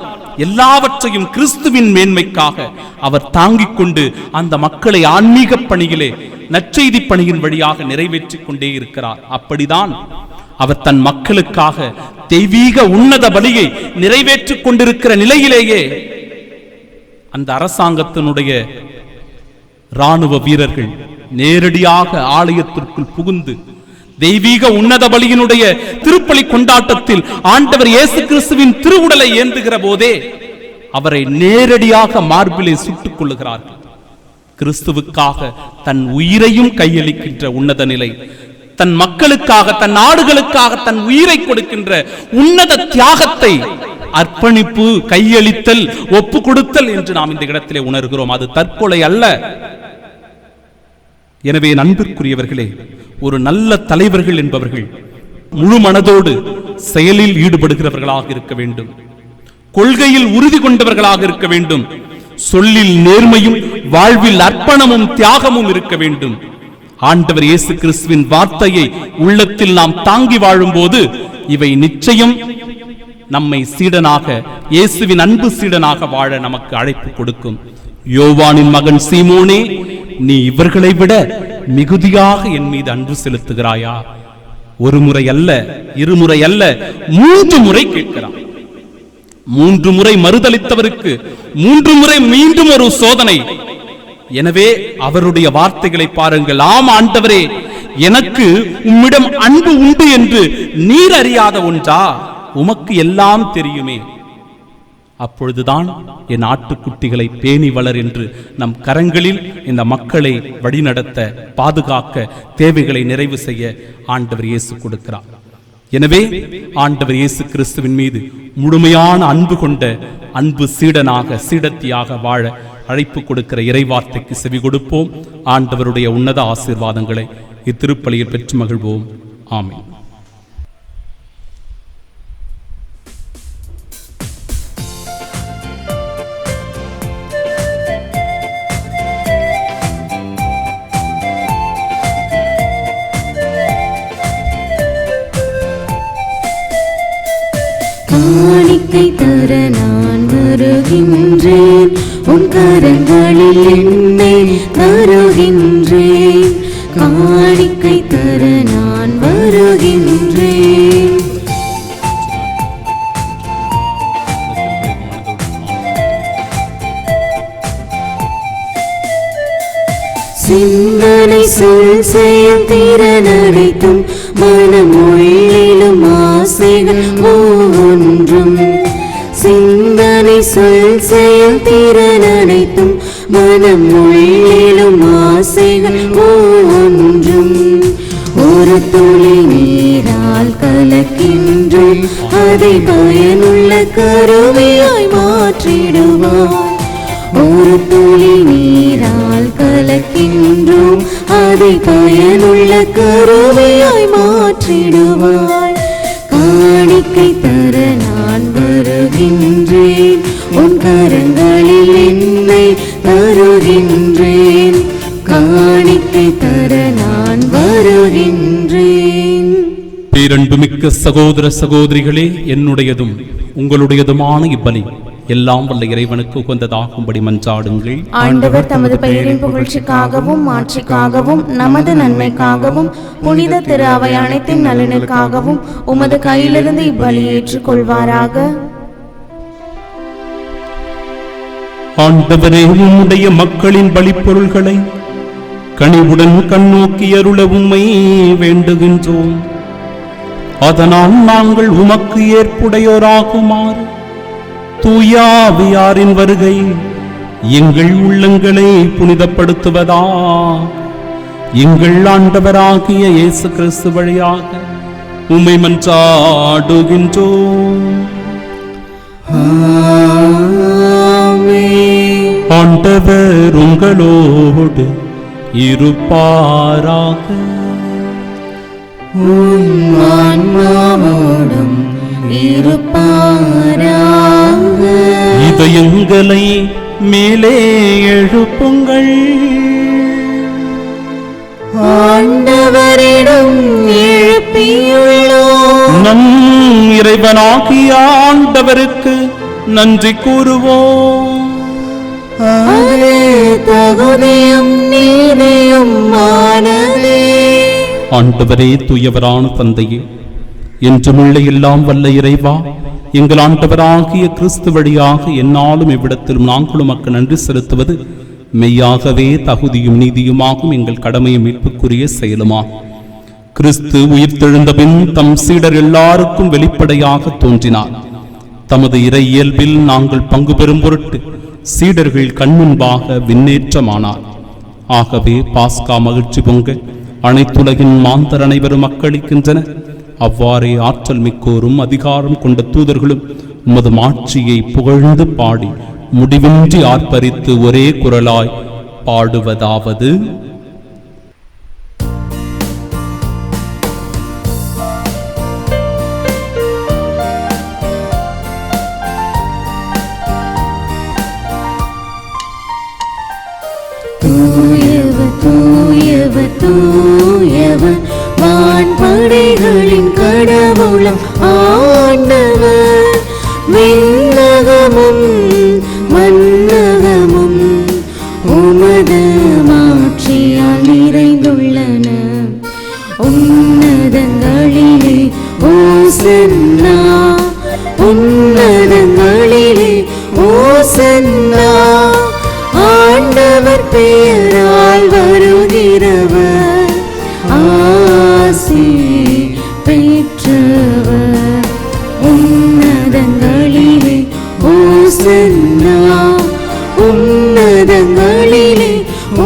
Speaker 2: எல்லாவற்றையும் கிறிஸ்துவின் மேன்மைக்காக அவர் தாங்கிக் கொண்டு அந்த மக்களை ஆன்மீக பணியிலே, நற்செய்தி பணியின் வழியாக நிறைவேற்றிக் கொண்டே இருக்கிறார். அப்படிதான் அவர் தன் மக்களுக்காக தெய்வீக உன்னத பலியை நிறைவேற்றிக் கொண்டிருக்கிற நிலையிலேயே அந்த அரசாங்கத்தினுடைய இராணுவ வீரர்கள் நேரடியாக ஆலயத்திற்குள் புகுந்து தெய்வீக உன்னத பலியினுடைய திருப்பலி கொண்டாட்டத்தில் ஆண்டவர் இயேசு கிறிஸ்துவின் திருவுடலை ஏந்துகிற போதே அவரை நேரடியாக மார்பிலே சுட்டுக் கொள்ளுகிறார்கள். கிறிஸ்துவுக்காக தன் உயிரையும் கையளிக்கின்ற உன்னத நிலை, தன் மக்களுக்காக, தன் நாடுகளுக்காக தன் உயிரை கொடுக்கின்ற உன்னத தியாகத்தை, அர்ப்பணிப்பு, கையளித்தல், ஒப்பு கொடுத்தல் என்று நாம் இந்த இடத்திலே உணர்கிறோம். அது தற்கொலை அல்ல. எனவே அன்பிற்குரியவர்களே, ஒரு நல்ல தலைவர்கள் என்பவர்கள் முழு மனதோடு செயலில் ஈடுபடுகிறவர்களாக இருக்க வேண்டும். கொள்கையில் உறுதி கொண்டவர்களாக இருக்க வேண்டும். சொல்லில் நேர்மையும் வாழ்வில் அர்ப்பணமும் தியாகமும் இருக்க வேண்டும். ஆண்டவர் இயேசு கிறிஸ்துவின் வார்த்தையை உள்ளத்தில் நாம் தாங்கி வாழும் போது இவை நிச்சயம் நம்மை சீடனாக, இயேசுவின் அன்பு சீடனாக வாழ நமக்கு அழைப்பு கொடுக்கும். யோவானின் மகன் சீமோனே, நீ இவர்களை விட மிகுதியாக என் மீது அன்பு செலுத்துகிறாயா ஒரு முறை அல்ல, இருமுறை அல்ல, 3 முறை கேட்கிறார். 3 முறை மறுதலித்தவருக்கு 3 முறை மீண்டும் ஒரு சோதனை. எனவே அவருடைய வார்த்தைகளை பாருங்கள். ஆம் ஆண்டவரே, எனக்கு உம்மிடம் அன்பு உண்டு என்று நீர் அறியாத ஒன்றா? உமக்கு எல்லாம் தெரியுமே. அப்பொழுதுதான் என் ஆட்டுக்குட்டிகளை பேணி வளர் என்று நம் கரங்களில் இந்த மக்களை வழிநடத்த, பாதுகாக்க, தேவைகளை நிறைவு செய்ய ஆண்டவர் இயேசு கொடுக்கிறார். எனவே ஆண்டவர் இயேசு கிறிஸ்துவின் மீது முழுமையான அன்பு கொண்ட அன்பு சீடனாக, சீடத்தியாக வாழ அழைப்பு கொடுக்கிற இறைவார்த்தைக்கு செவி கொடுப்போம். ஆண்டவருடைய உன்னத ஆசீர்வாதங்களை இத்திருப்பலியில் பெற்று மகிழ்வோம். ஆமென்.
Speaker 1: காணிக்கை தர நான் வருகின்றேன், உன் கரங்களில் என்னை தருகின்றேன். காணிக்கை தர நான் வருகின்றேன். சிந்தனை சொல் செயல் திறனடைத்தும் மனம் உள்ளிலும் ஆசைகள் ஒவ்வொன்றும். சிந்தனை சொல் செயல் திறனடைத்தும் மனம் உள்ளிலும் ஆசைகள் ஒவ்வொன்றும். ஒரு துளி நீரால் கலக்கின்றோம், அதை பயனுள்ள கருவியாய் மாற்றிடுவார். ஒரு துளி நீரால் கலக்கின்றோம், அதை பயனுள்ள கருவியாய் மாற்றிடுவாய். காணிக்கை தர நான் வருகின்றேன், உன் கரங்களில் என்னை தருகின்றேன். காணிக்கை தர நான் வருகின்றேன்.
Speaker 2: பேரன்புமிக்க சகோதர சகோதரிகளே, என்னுடையதும் உங்களுடையதுமான இப்பலி எல்லாம் வல்ல இறைவனுக்கு உகந்ததாகும்படி மன்றாடுங்கள்.
Speaker 1: ஆண்டவர் தமது பெயரின் புகழ்ச்சிக்காகவும் மாட்சிக்காகவும் நமது நன்மைக்காகவும் புனித திரு அவை அனைத்தின் நலனுக்காகவும் உமது கையிலிருந்து இப்பலி ஏற்றுக் கொள்வாராக.
Speaker 2: ஆண்டவரே, உம்முடைய மக்களின் பலிப்பொருள்களை கனிவுடன் கண்ணோக்கி அருள உம்மை வேண்டுகின்றோம். அதனால் நாங்கள் உமக்கு ஏற்புடையோராகுமாறு தூயாவியாரின் வருகை எங்கள் உள்ளங்களை புனிதப்படுத்துவதா எங்கள் ஆண்டவராகிய இயேசு கிறிஸ்து வழியாக உம்மை மன்றாடுகின்றோம். ஆண்டவர் உங்களோடு இருப்பாராக.
Speaker 1: ஆன்மாவோடும் இருப்பாராக.
Speaker 2: இதயங்களை மேலே எழுப்புங்கள்.
Speaker 1: ஆண்டவரிடம் எழுப்பியுள்ளோம்.
Speaker 2: நம் இறைவனாகிய ஆண்டவருக்கு நன்றி கூறுவோம்.
Speaker 1: அது தகுதியும் நீதியும் ஆனதே.
Speaker 2: ஆண்டவரே, தூயவரான தந்தையே, என்றுமுள்ள எல்லாம் வல்ல இறைவா, எங்கள் ஆண்டவராகிய கிறிஸ்து வழியாக எந்நாளும் எவ்விடத்திலும் நாங்கள் உமக்கு நன்றி செலுத்துவது மெய்யாகவே தகுதியும் நீதியுமாகும் எங்கள் கடமையும் மீட்புக்குரிய செயலுமாகும். கிறிஸ்து உயிர்த்தெழுந்த பின் தம் சீடர் எல்லாருக்கும் வெளிப்படையாக தோன்றினார். தமது இறை இயல்பில் நாங்கள் பங்கு பெறும் பொருட்டு சீடர்கள் கண்முன்பாக விண்ணேற்றமானார். ஆகவே பாஸ்கா மகிழ்ச்சி பொங்க அனைத்துலகின் மாந்தர் அனைவரும் மக்களிக்கின்றனர். அவ்வாறே ஆற்றல் மிக்கோரும் அதிகாரம் கொண்ட தூதர்களும் உமது மாட்சியை புகழ்ந்து பாடி முடிவின்றி ஆர்ப்பரித்து ஒரே குரலாய் பாடுவதாவது:
Speaker 1: தூயவர் தூயவர் தூயவர் வான்படைகளின் கடவுளம் ஆண்டவர். விண்ணகமும் மண்ணகமும் உமது மாட்சியால் நிறைந்துள்ளன. உன்னதங்களில் ஓசன்னா, உன்னதங்களிலே ஓசன்னா, ஆண்டவர் பெயரால் வருகிறவர் ஆசி பெற்றவர். உன்னதங்களிலே ஓசன்னா, உன்னதங்களிலே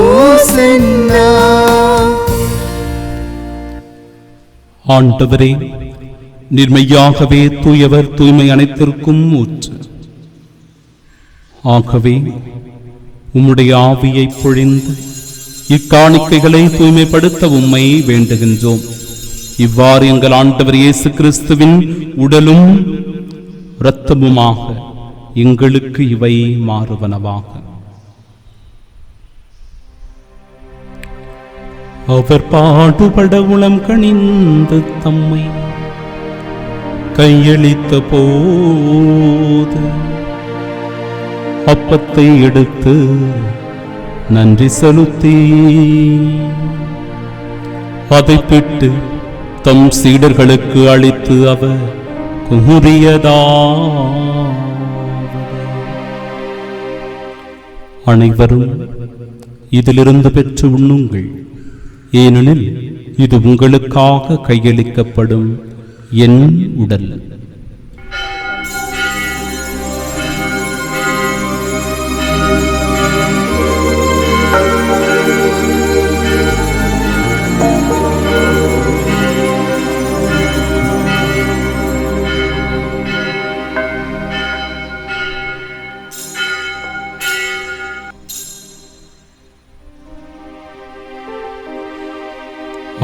Speaker 1: ஓசன்னா.
Speaker 2: ஆண்டவரே, நிர்மையாகவே தூயவர், தூய்மை அனைத்திற்கும் ஊற்று. ஆகவே உம்முடைய ஆவியை பொழிந்து இக்காணிக்கைகளை தூய்மைப்படுத்த உம்மை வேண்டுகின்றோம். இவ்வாறு எங்கள் ஆண்டவர் இயேசு கிறிஸ்துவின் உடலும் இரத்தமுமாக எங்களுக்கு இவை மாறுவனவாக. அவர் பாடுபட உளம் கனிந்து தம்மை கையளித்த போது அப்பத்தை எடுத்து நன்றி செலுத்தி அதை பிட்டு தம் சீடர்களுக்கு அளித்து அவர் கூறியதாவது: அனைவரும் இதிலிருந்து பெற்று உண்ணுங்கள், ஏனெனில் இது உங்களுக்காக கையளிக்கப்படும் என் உடல்.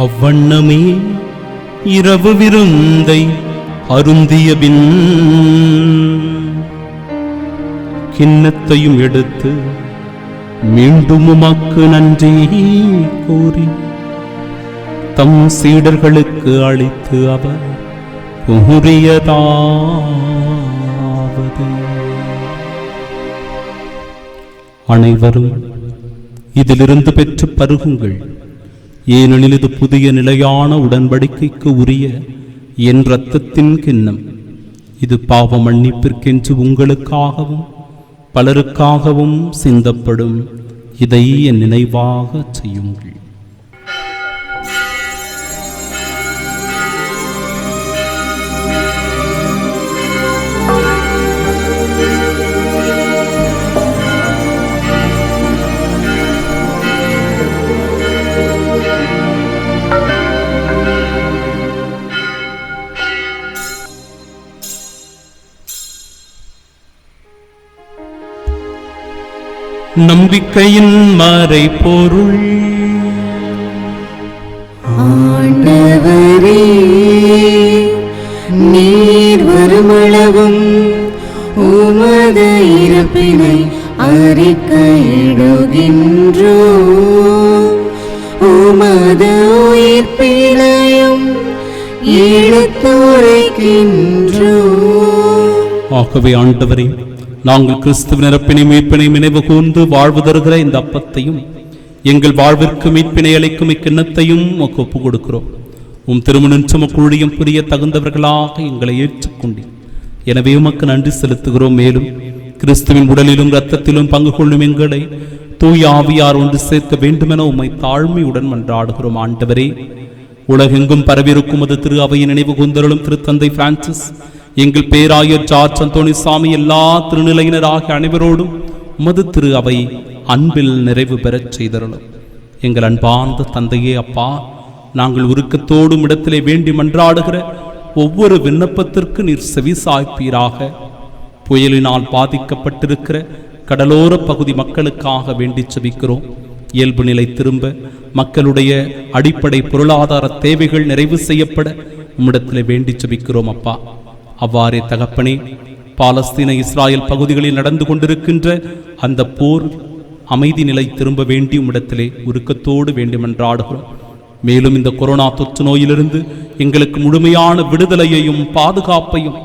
Speaker 2: அவ்வண்ணமே இரவு விருந்தை அருந்திய பின் கிண்ணத்தையும் எடுத்து மீண்டும் உமக்கு நன்றி கூறி தம் சீடர்களுக்கு அளித்து அவர் கூறியதாவது: அனைவரும் இதிலிருந்து பெற்று பருகுங்கள், ஏனெனில் இது புதிய நிலையான உடன்படிக்கைக்கு உரிய என் இரத்தத்தின் கிண்ணம். இது பாவ மன்னிப்பிற்கென்று உங்களுக்காகவும் பலருக்காகவும் சிந்தப்படும். இதை என் நினைவாக செய்யுங்கள். நம்பிக்கையின் மறைபொருள்.
Speaker 1: ஆண்டவரே, நீர் வருமளவும் உமது இறப்பினை அறிக்கையிடுகின்றோம், உமது உயிர்ப்பினையும் எடுத்துரைக்கின்றோம்.
Speaker 2: ஆகவே ஆண்டவரே, நாங்கள் கிறிஸ்துவின் இறப்பினை மீட்பினை நினைவு கூர்ந்து வாழ்வு தருகிற இந்த அப்பத்தையும் எங்கள் வாழ்விற்கு மீட்பினை அளிக்கும் இக்கிண்ணத்தையும் உமக்கு ஒப்புக் கொடுக்கிறோம். உம் திருமணம் குழியும் புரிய தகுந்தவர்களாக எங்களை ஏற்றுக்கொண்டீர். எனவே உமக்கு நன்றி செலுத்துகிறோம். மேலும் கிறிஸ்துவின் உடலிலும் இரத்தத்திலும் பங்கு கொள்ளும் எங்களை தூய ஆவியார் ஒன்று சேர்க்க வேண்டுமென உம்மை தாழ்மையுடன் மன்றாடுகிறோம். ஆண்டவரே, உலகெங்கும் பரவியிருக்கும் அது திரு அவையின் நினைவு கூர்ந்தருளும் திருத்தந்தை பிரான்சிஸ், எங்கள் பேராயர் ஜார்ஜ் அந்தோணிசாமி, எல்லா திருநிலையினராகிய அனைவரோடும் உமது திரு அவை அன்பில் நிறைவு பெறச் செய்தருளும். எங்கள் அன்பார்ந்த தந்தையே, அப்பா, நாங்கள் உருக்கத்தோடும் இடத்திலே வேண்டி மன்றாடுகிற ஒவ்வொரு விண்ணப்பத்திற்கு நீர் செவி சாய்ப்பீராக. புயலினால் பாதிக்கப்பட்டிருக்கிற கடலோர பகுதி மக்களுக்காக வேண்டி செபிக்கிறோம். இயல்பு நிலை திரும்ப, மக்களுடைய அடிப்படை பொருளாதார தேவைகள் நிறைவு செய்யப்பட உம்மிடத்திலே வேண்டி செபிக்கிறோம். அப்பா, அவ்வாறே தகப்பனே, பாலஸ்தீன இஸ்ராயல் பகுதிகளில் நடந்து கொண்டிருக்கின்ற அந்த போர் அமைதி நிலை திரும்ப வேண்டி உம்மிடத்திலே உருக்கத்தோடு வேண்டி மன்றாடுகிறோம். மேலும் இந்த கொரோனா தொற்று நோயிலிருந்து எங்களுக்கு முழுமையான விடுதலையையும் பாதுகாப்பையும்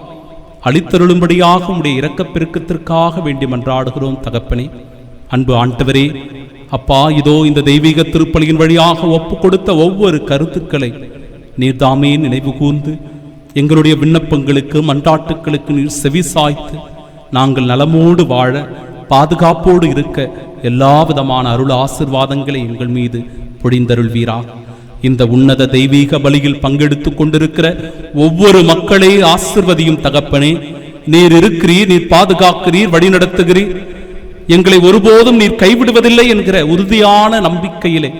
Speaker 2: அளித்தருளும்படியாக உம்முடைய இரக்கப்பெருக்கத்திற்காக வேண்டி மன்றாடுகிறோம். தகப்பனே, அன்பு ஆண்டவரே, அப்பா, இதோ இந்த தெய்வீக திருப்பலியின் வழியாக ஒப்பு கொடுத்த ஒவ்வொரு கருத்துக்களை நீர்தாமே நினைவு கூர்ந்து எங்களுடைய விண்ணப்பங்களுக்கு மன்றாட்டுக்களுக்கு நீர் செவி சாய்த்து நாங்கள் நலமோடு வாழ பாதுகாப்போடு இருக்க எல்லா விதமான அருள் ஆசிர்வாதங்களை எங்கள் மீது பொழிந்தருள்வீராக. இந்த உன்னத தெய்வீக பலியில் பங்கெடுத்துக் கொண்டிருக்கிற ஒவ்வொரு மக்களை ஆசிர்வதியும் தகப்பனே. நீர் இருக்கிறீர், நீர் பாதுகாக்கிறீர், வழிநடத்துகிறீர். எங்களை ஒருபோதும் நீர் கைவிடுவதில்லை என்கிற உறுதியான நம்பிக்கையிலே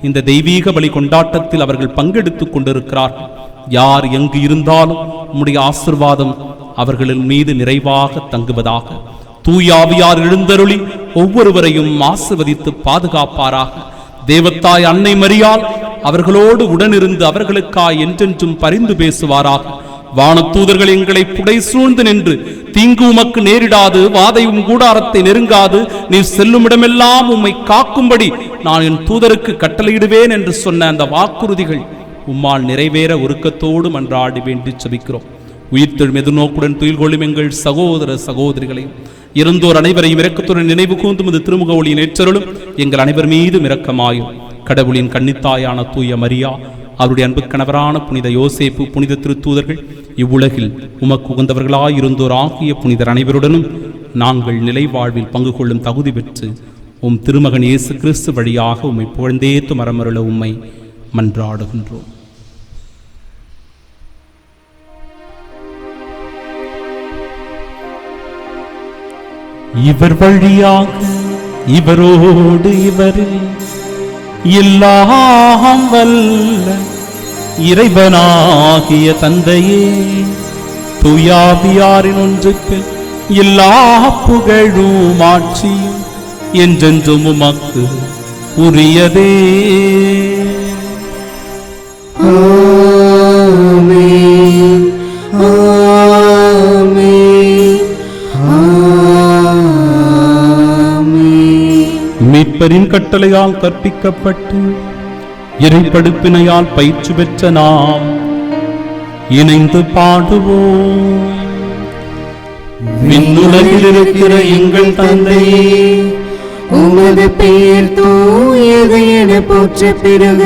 Speaker 2: இந்த தெய்வீக பலி கொண்டாட்டத்தில் அவர்கள் பங்கெடுத்துக் கொண்டிருக்கிறார்கள். யார் எங்கு இருந்தாலும் உம்முடைய ஆசிர்வாதம் அவர்களின் மீது நிறைவாக தங்குவதாக. தூயாவியார் எழுந்தருளி ஒவ்வொருவரையும் ஆசிர்வதித்து பாதுகாப்பாராக. தேவத்தாய் அன்னை மரியாள் அவர்களோடு உடனிருந்து அவர்களுக்காய் என்றென்றும் பரிந்து பேசுவாராக. வானத்தூதர்கள் எங்களை புடை சூழ்ந்து நின்று தீங்கு உமக்கு நேரிடாது, வாதை உம் கூடாரத்தை நெருங்காது, நீர் செல்லுமிடமெல்லாம் உம்மை காக்கும்படி நான் என் தூதருக்கு கட்டளையிடுவேன் என்று சொன்ன அந்த வாக்குறுதிகள் உம்மால் நிறைவேற ஒருக்கத்தோடு மன்றாடி வேண்டி செபிக்கிறோம். உயிர்த்தெழும் எதிர்நோக்குடன் துயில் கொள்ளும் எங்கள் சகோதர சகோதரிகளையும் இருந்தோர் அனைவரையும் இரக்கத்துடன் நினைவு கூர்ந்தும் இது திருமுக ஒளியின் ஏற்றருளும் எங்கள் அனைவர் மீதும் இரக்கமாயும். கடவுளின் கன்னித்தாயான தூய மரியா, அவருடைய அன்பு கணவரான புனித யோசேப்பு, புனித திருத்தூதர்கள், இவ்வுலகில் உமக்கு உகந்தவர்களாயிருந்தோர் ஆகிய புனிதர் அனைவருடனும் நாங்கள் நிலை வாழ்வில் பங்கு கொள்ளும் தகுதி பெற்று உம் திருமகன் இயேசு கிறிஸ்து வழியாக உம்மை புகழ்ந்தேத்து மரமருள உம்மை மன்றாடுகின்றோம். இவர் வழியாக இவரோடு இவரில் எல்லாம் வல்ல இறைவனாகிய தந்தையே, தூயாவியாரின் ஒன்றுப்பில் எல்லா புகழும் ஆட்சியும் என்றென்றும் உமக்கு உரியதே.
Speaker 1: ஆமென், ஆமென், ஆமென்.
Speaker 2: மீட்பரின் கட்டளையால் கற்பிக்கப்பட்டு இறைப்படுப்பினையால் பயிற்சி பெற்ற நாம் இணைந்து பாடுவோம். விண்ணுலகில் இருக்கிற எங்கள் தந்தையே,
Speaker 1: உமது பெயர் தூயது என போற்ற பெறுக.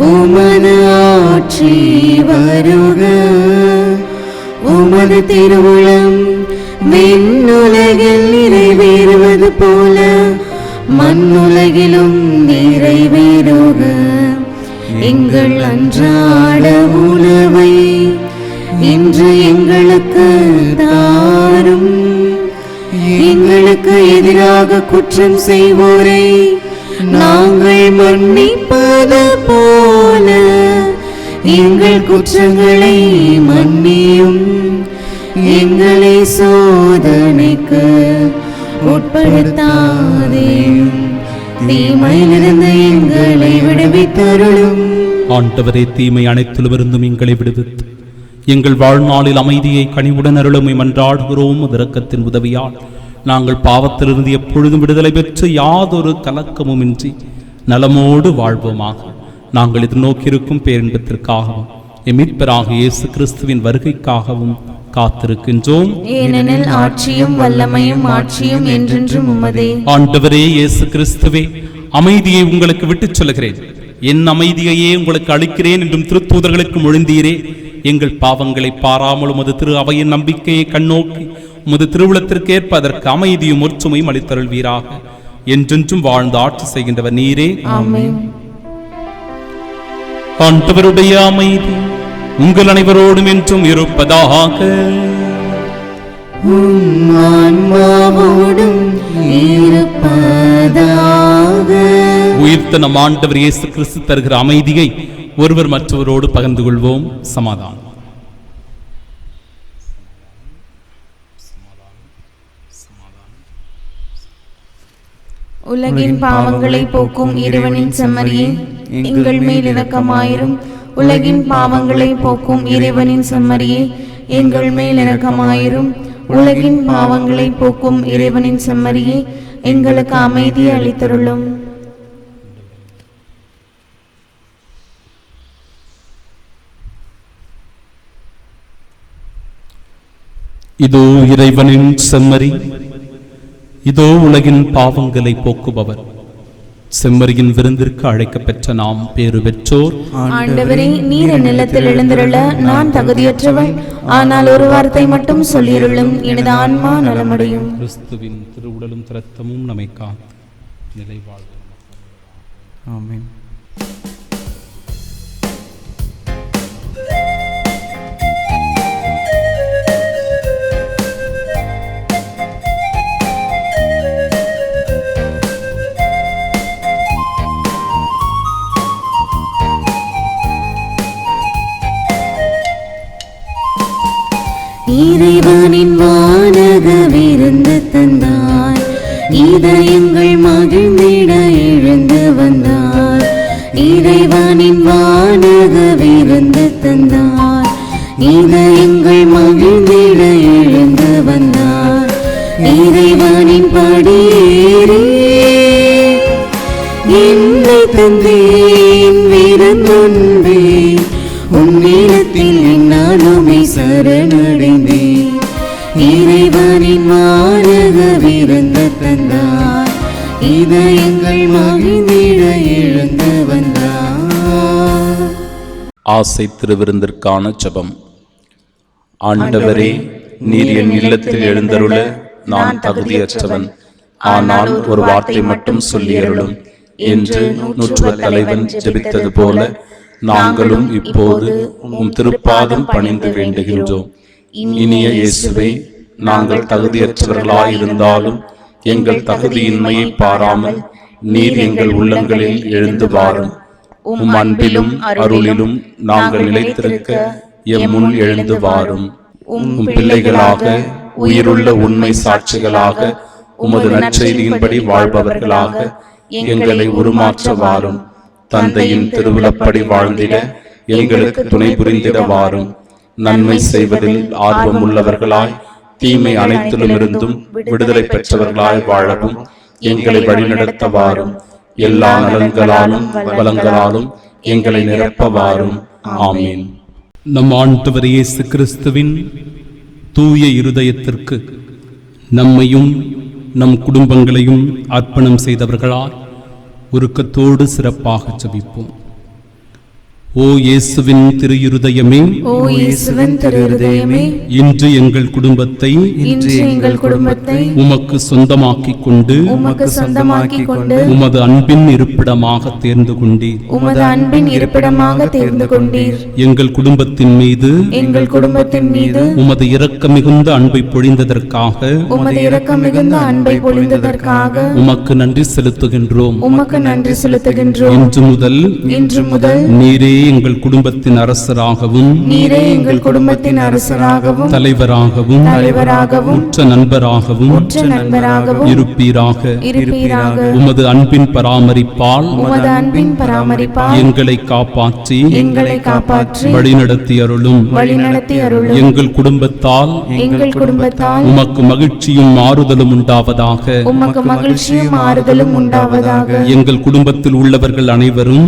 Speaker 1: உமது ஆட்சி வருக. உமது திருவுளம் விண்ணுலகில் நிறைவேறுவது போல மண்ணுலகிலும் நிறைவேறுக. எங்கள் அன்றாட உணவை இன்று எங்களுக்கு தாரும். எங்களுக்கு எதிராக குற்றம் செய்வோரை நாங்கள் மன்னிப்பது போல எங்கள் குற்றங்களை மன்னியும். எங்களை சோதனைக்கு உட்படுத்தாதேயும், தீமையிலிருந்து எங்களை விடுவித்தருளும்.
Speaker 2: ஆண்டவரே, தீமை அனைத்திலுமிருந்தும் எங்களை விடுவித்து எங்கள் வாழ்நாளில் அமைதியை கனிவுடன் அருளுமை மன்றாடுகிறோம். இரக்கத்தின் உதவியால் நாங்கள் பாவத்திலிருந்து எப்பொழுதும் விடுதலை பெற்று யாதொரு கலக்கமுமின்றி நலமோடு வாழ்வோமாக. நாங்கள் எதிர்நோக்கியிருக்கும் பேரின்பத்திற்காகவும் எமீட்பராக இயேசு கிறிஸ்துவின் வருகைக்காகவும் காத்திருக்கின்றோம்.
Speaker 1: ஏனெனில் ஆட்சியும் வல்லமையும் மாட்சியும் என்றென்றும் உமதே.
Speaker 2: ஆண்டவரே இயேசு கிறிஸ்துவே, அமைதியை உங்களுக்கு விட்டுச் சொல்கிறேன், என் அமைதியையே உங்களுக்கு அளிக்கிறேன் என்றும் திருத்தூதர்களுக்கு மொழிந்தீரே. எங்கள் பாவங்களை பாராமல் உமது திரு அவையின் நம்பிக்கையை கண்ணோக்கி உமது திருவுளத்திற்கேற்ப அதற்கு அமைதியும் ஒற்றுமையும் அளித்தருள்வீராக. என்றென்றும் வாழ்ந்து ஆட்சி செய்கின்றவர் நீரே.
Speaker 1: ஆமென்.
Speaker 2: ஆண்டவருடைய அமைதி உங்கள் அனைவரோடும் என்றும் இருப்பதாக.
Speaker 1: உம் ஆன்மாவோடும் இருப்பதாக.
Speaker 2: உயிர்த்த நம் ஆண்டவர் இயேசு கிறிஸ்து தருகிற அமைதியை ஒருவர் மற்றவரோடு பகிர்ந்து கொள்வோம். சமாதானம்.
Speaker 1: உலகின் பாவங்களை போக்கும் இறைவனின் செம்மறியே, எங்கள் மேல் இரக்கமாயிரும். உலகின் பாவங்களை போக்கும் இறைவனின் செம்மறியே, எங்கள் மேல் இரக்கமாயிரும். உலகின் பாவங்களை போக்கும் இறைவனின் செம்மறியே, எங்களுக்கு அமைதி அளித்தருளும்.
Speaker 2: இதோ இறைவனின் செம்மறி, இதோ உலகின் பாவங்களை போக்குபவர். செம்மறியின் விருந்திற்கு அழைக்கப்பெற்ற நாம் பேறு பெற்றோர்.
Speaker 1: ஆண்டவரே, நீர் என் நிலத்தில் எழுந்திருள நான் தகுதியற்றவள். ஆனால் ஒரு வார்த்தை மட்டும் சொல்லிருளும், எனது ஆன்மா நலமடையும்.
Speaker 2: கிறிஸ்துவின் திருவுடலும் இரத்தமும் நம்மை காத்து நிலைவாழ்வு.
Speaker 4: ஆமென்.
Speaker 1: இறைவனின் வானக விருந்து தந்தாய், இதயங்கள் மகிழ்ந்திட எழுந்து வந்தாய். இறைவனின் வானக விருந்து தந்தாய், இதயங்கள் மகிழ்ந்திட எழுந்து வந்தாய். இறைவனின் படியேறி என்னை தந்தேன் விருந்துன்பே, உன்னிடத்தில் என்னாலுமே சரணடைந்தேன். இறைவனின் வானக விருந்து தந்தாய், இதயங்கள் மகிழ்ந்திட எழுந்து வந்தாய்.
Speaker 2: ஆசை திருவிருந்திற்கான ஜெபம். ஆண்டவரே, நீர் என் இல்லத்தில் எழுந்தருள நான் தகுதியற்றவன். ஆனால் ஒரு வார்த்தை மட்டும் சொல்லியருளும் என்று நூற்றுவ தலைவன் ஜெபித்தது போல நாங்களும் இப்போது உம் திருப்பாதம் பணிந்து வேண்டுகின்றோம். இனிய இயேசுவே, நாங்கள் தகுதியற்றவர்களாயிருந்தாலும் எங்கள் தகுதியின்மையை பாராமல் நீர் எங்கள் உள்ளங்களில் எழுந்து வாரும். உம் அன்பிலும் அருளிலும் நாங்கள் நிலைத்திருக்க எம் முன் எழுந்து வாரும். உம் பிள்ளைகளாக, உயிருள்ள உண்மை சாட்சிகளாக, உமது நற்செய்தியின்படி வாழ்பவர்களாக எங்களை உருமாற்ற வாரும். தந்தையின் திருவிழப்படி வாழ்ந்திட எங்களுக்கு துணை புரிந்திட வாரும். நன்மை செய்வதில் ஆர்வம் உள்ளவர்களாய், தீமை அனைத்திலும் இருந்தும் விடுதலை பெற்றவர்களாய் வாழவும் எங்களை வழிநடத்த வாரும். எல்லா நலன்களாலும் வளங்களாலும் எங்களை நிரப்ப வாரும். ஆமீன். நம் ஆண்டவர் இயேசு கிறிஸ்துவின் தூய இருதயத்திற்கு நம்மையும் நம் குடும்பங்களையும் அர்ப்பணம் செய்தவர்களால் உருக்கத்தோடு சிறப்பாக ஜெபிப்போம். ஓ இயேசுவின் திரு இருதயமே,
Speaker 1: ஓ இயேசுவின் திரு இருதயமே,
Speaker 2: இன்று எங்கள் குடும்பத்தை உமக்கு சொந்தமாக்கிக் கொண்டு உமது அன்பின் இருப்பிடமாக தேர்ந்து கொண்டீர். எங்கள் குடும்பத்தின் மீது உமது இரக்க மிகுந்த அன்பை பொழிந்ததற்காக உமக்கு நன்றி செலுத்துகின்றோம். இன்று முதல் நீரே எங்கள் குடும்பத்தின் அரசராகவும் தலைவராகவும் உற்ற நண்பராகவும் இருப்பீராக. உமது அன்பின் பராமரிப்பால் எங்களை காப்பாற்றி வழிநடத்தி அருளும். எங்கள் குடும்பத்தால் உமக்கு மகிழ்ச்சியும் ஆறுதலும் உண்டாவதாக. எங்கள் குடும்பத்தில் உள்ளவர்கள் அனைவரும்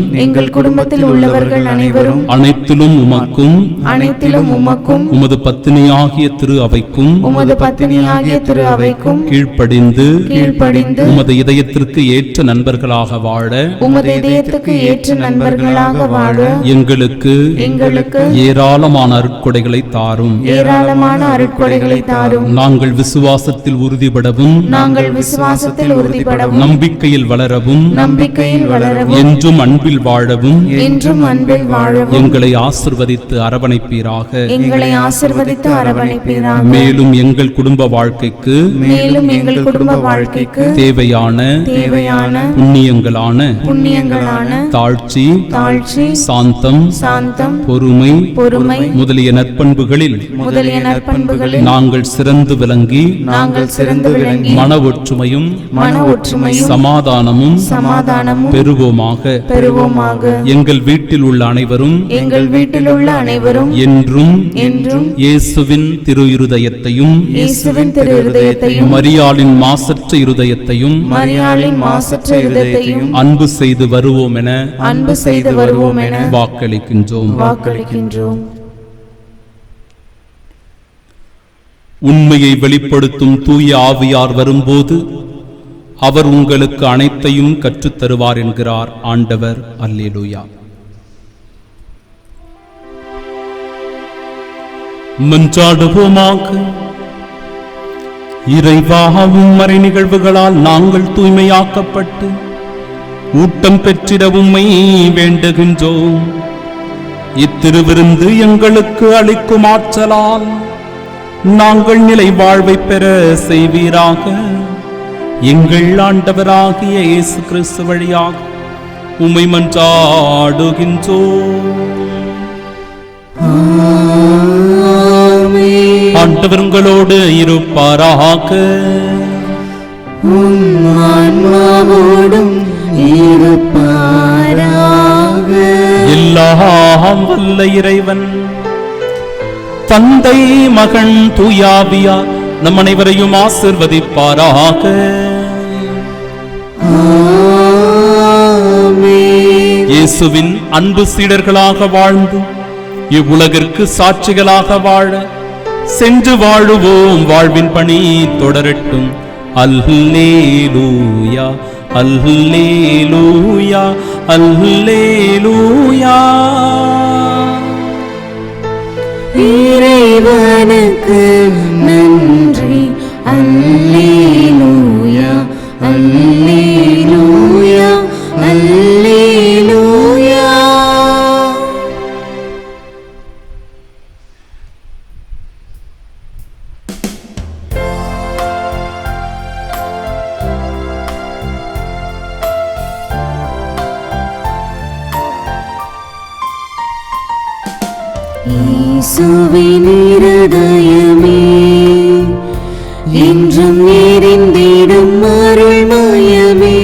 Speaker 2: அனைத்திலும் உமக்கும் உமது பத்தினியாகிய திரு அவைக்கும் கீழ்ப்படிந்து உமது இதயத்திற்கு ஏற்ற நண்பர்களாக வாழ எங்களுக்கு ஏராளமான அருட்கொடைகளை தாரும். நாங்கள் விசுவாசத்தில் உறுதிபடவும் நம்பிக்கையில் வளரவும் என்றும் அன்பில் வாழவும் எங்களை ஆசிர்வதித்து அரவணைப்பீராக. மேலும் எங்கள் குடும்ப வாழ்க்கைக்கு தேவையான புண்ணியங்களான தாழ்ச்சி, சாந்தம், பொறுமை முதலிய நற்பண்புகளில் நாங்கள் சிறந்து விளங்கி மன ஒற்றுமையும் சமாதானமும் பெறுவோமாக. எங்கள் வீட்டில் உள்ள அனைவரும் என்றும் இயேசுவின் திரு இருதயத்தையும் மரியாளின் மாசற்ற இருதயத்தையும் அன்பு செய்து வருவோம் என வாக்களிக்கின்றோம். உண்மையை வெளிப்படுத்தும் தூய ஆவியார் வரும்போது அவர் உங்களுக்கு அனைத்தையும் கற்றுத் தருவார் என்கிறார் ஆண்டவர். அல்லேலூயா. மன்றாடுவோமாக. இறைவா, உம்மறை நிகழ்வுகளால் நாங்கள் தூய்மையாக்கப்பட்டு ஊட்டம் பெற்றிட உம்மை வேண்டுகின்றோம். இத்திருவிருந்து எங்களுக்கு அளிக்கும் ஆற்றலால் நாங்கள் நிலை வாழ்வை பெற செய்வீராக. எங்கள் ஆண்டவராகிய இயேசு கிறிஸ்து வழியாக உம்மை மன்றாடுகின்றோம். ஆண்டவர் உங்களோடு இருப்பாராக.
Speaker 1: ஆன்மாவோடும் இருப்பாராக.
Speaker 2: எல்லாம் வல்ல இறைவன் தந்தை, மகன், தூயாவியார் நம் அனைவரையும் ஆசிர்வதிப்பாராக. இயேசுவின் அன்பு சீடர்களாக வாழ்ந்து இவ்வுலகிற்கு சாட்சிகளாக வாழ சென்று வாழுவோம். வாழ்வின் பணி தொடரட்டும். அல்லேலூயா, அல்லேலூயா, அல்லேலூயா.
Speaker 1: இறைவனுக்கு நன்றி. அல்லேலூயா, அல்லேலூயா, அல்லேலூயா. இயேசுவின் இருதயமே என்றும் எரிந்திடும் அருள்மயமே,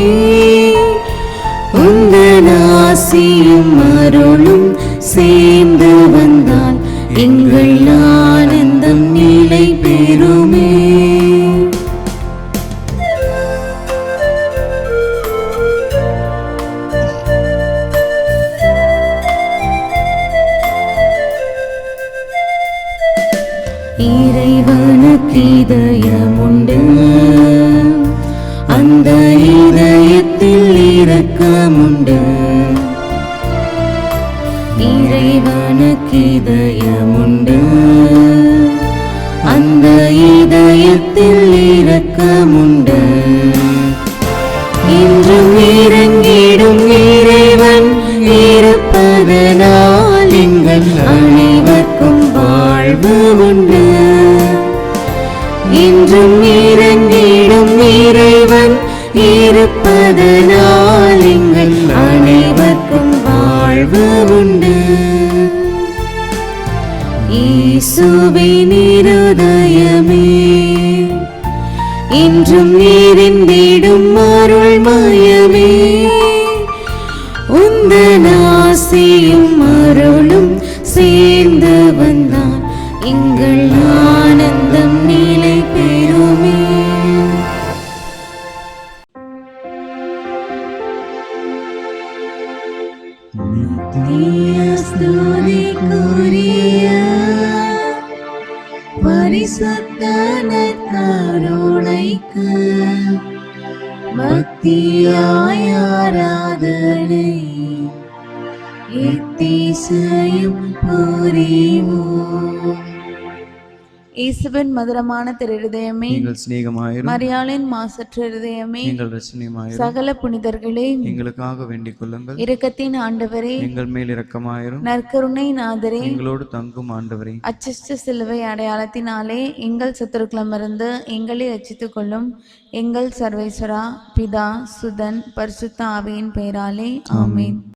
Speaker 1: உந்தன் ஆசியும் அருளும் சேர்ந்து வந்தால் எங்கள் ஆனந்தம் நிலை பெறுமே. இறைவனுக்கு இதயமுண்டு, அந்த இதயத்தில் இரக்கமுண்டு. இறைவனுக்கு இதயமுண்டு, அந்த இதயத்தில் இரக்கமுண்டு. இன்றும் இறங்கிடும் இறைவன் இருப்பதனால் எங்கள் அனைவருக்கும் வாழ்வு உண்டு. இன்றும் இறங்கிடும் இறைவன் இருப்பதனால் எங்கள் அனைவருக்கும் வாழ்வு உண்டு. இயேசுவின் இருதயமே இன்றும் நிறைந்திடும் அருள்மயமே, உந்தன் ஆசியும் அருளும் சேர்ந்து வந்தால் எங்கள் ஆனந்தம் நிலை பெறுமே. ஸ்துதிக்குரிய பரிசுத்த நற்கருணைக்கு பக்தியாய் ஆராதனை எத்திசையும் புரிவோம். இயேசுவின் மதுரமான திருஹிருதயமே,
Speaker 4: எங்கள் சிநேகமாயிரும்.
Speaker 1: மரியாளின் மாசற்ற இருதயமே,
Speaker 4: எங்கள் ரட்சணியமாயிரும்.
Speaker 1: சகல புனிதர்களே,
Speaker 4: எங்களுக்காக வேண்டிக் கொள்ளுங்கள்.
Speaker 1: இரக்கத்தின் ஆண்டவரே,
Speaker 4: எங்கள் மேல் இரக்கமாயிரும்.
Speaker 1: நற்கருணை நாதரே,
Speaker 4: எங்களோடு தங்கும் ஆண்டவரே,
Speaker 1: அச்சிஷ்ட சிலுவை அடையாளத்தினாலே எங்கள் சத்துருக்களமிருந்து எங்களை ரட்சித்துக் கொள்ளும் எங்கள் சர்வேஸ்வரா, பிதா, சுதன், பரிசுத்த ஆவியின் பெயராலே ஆமென்.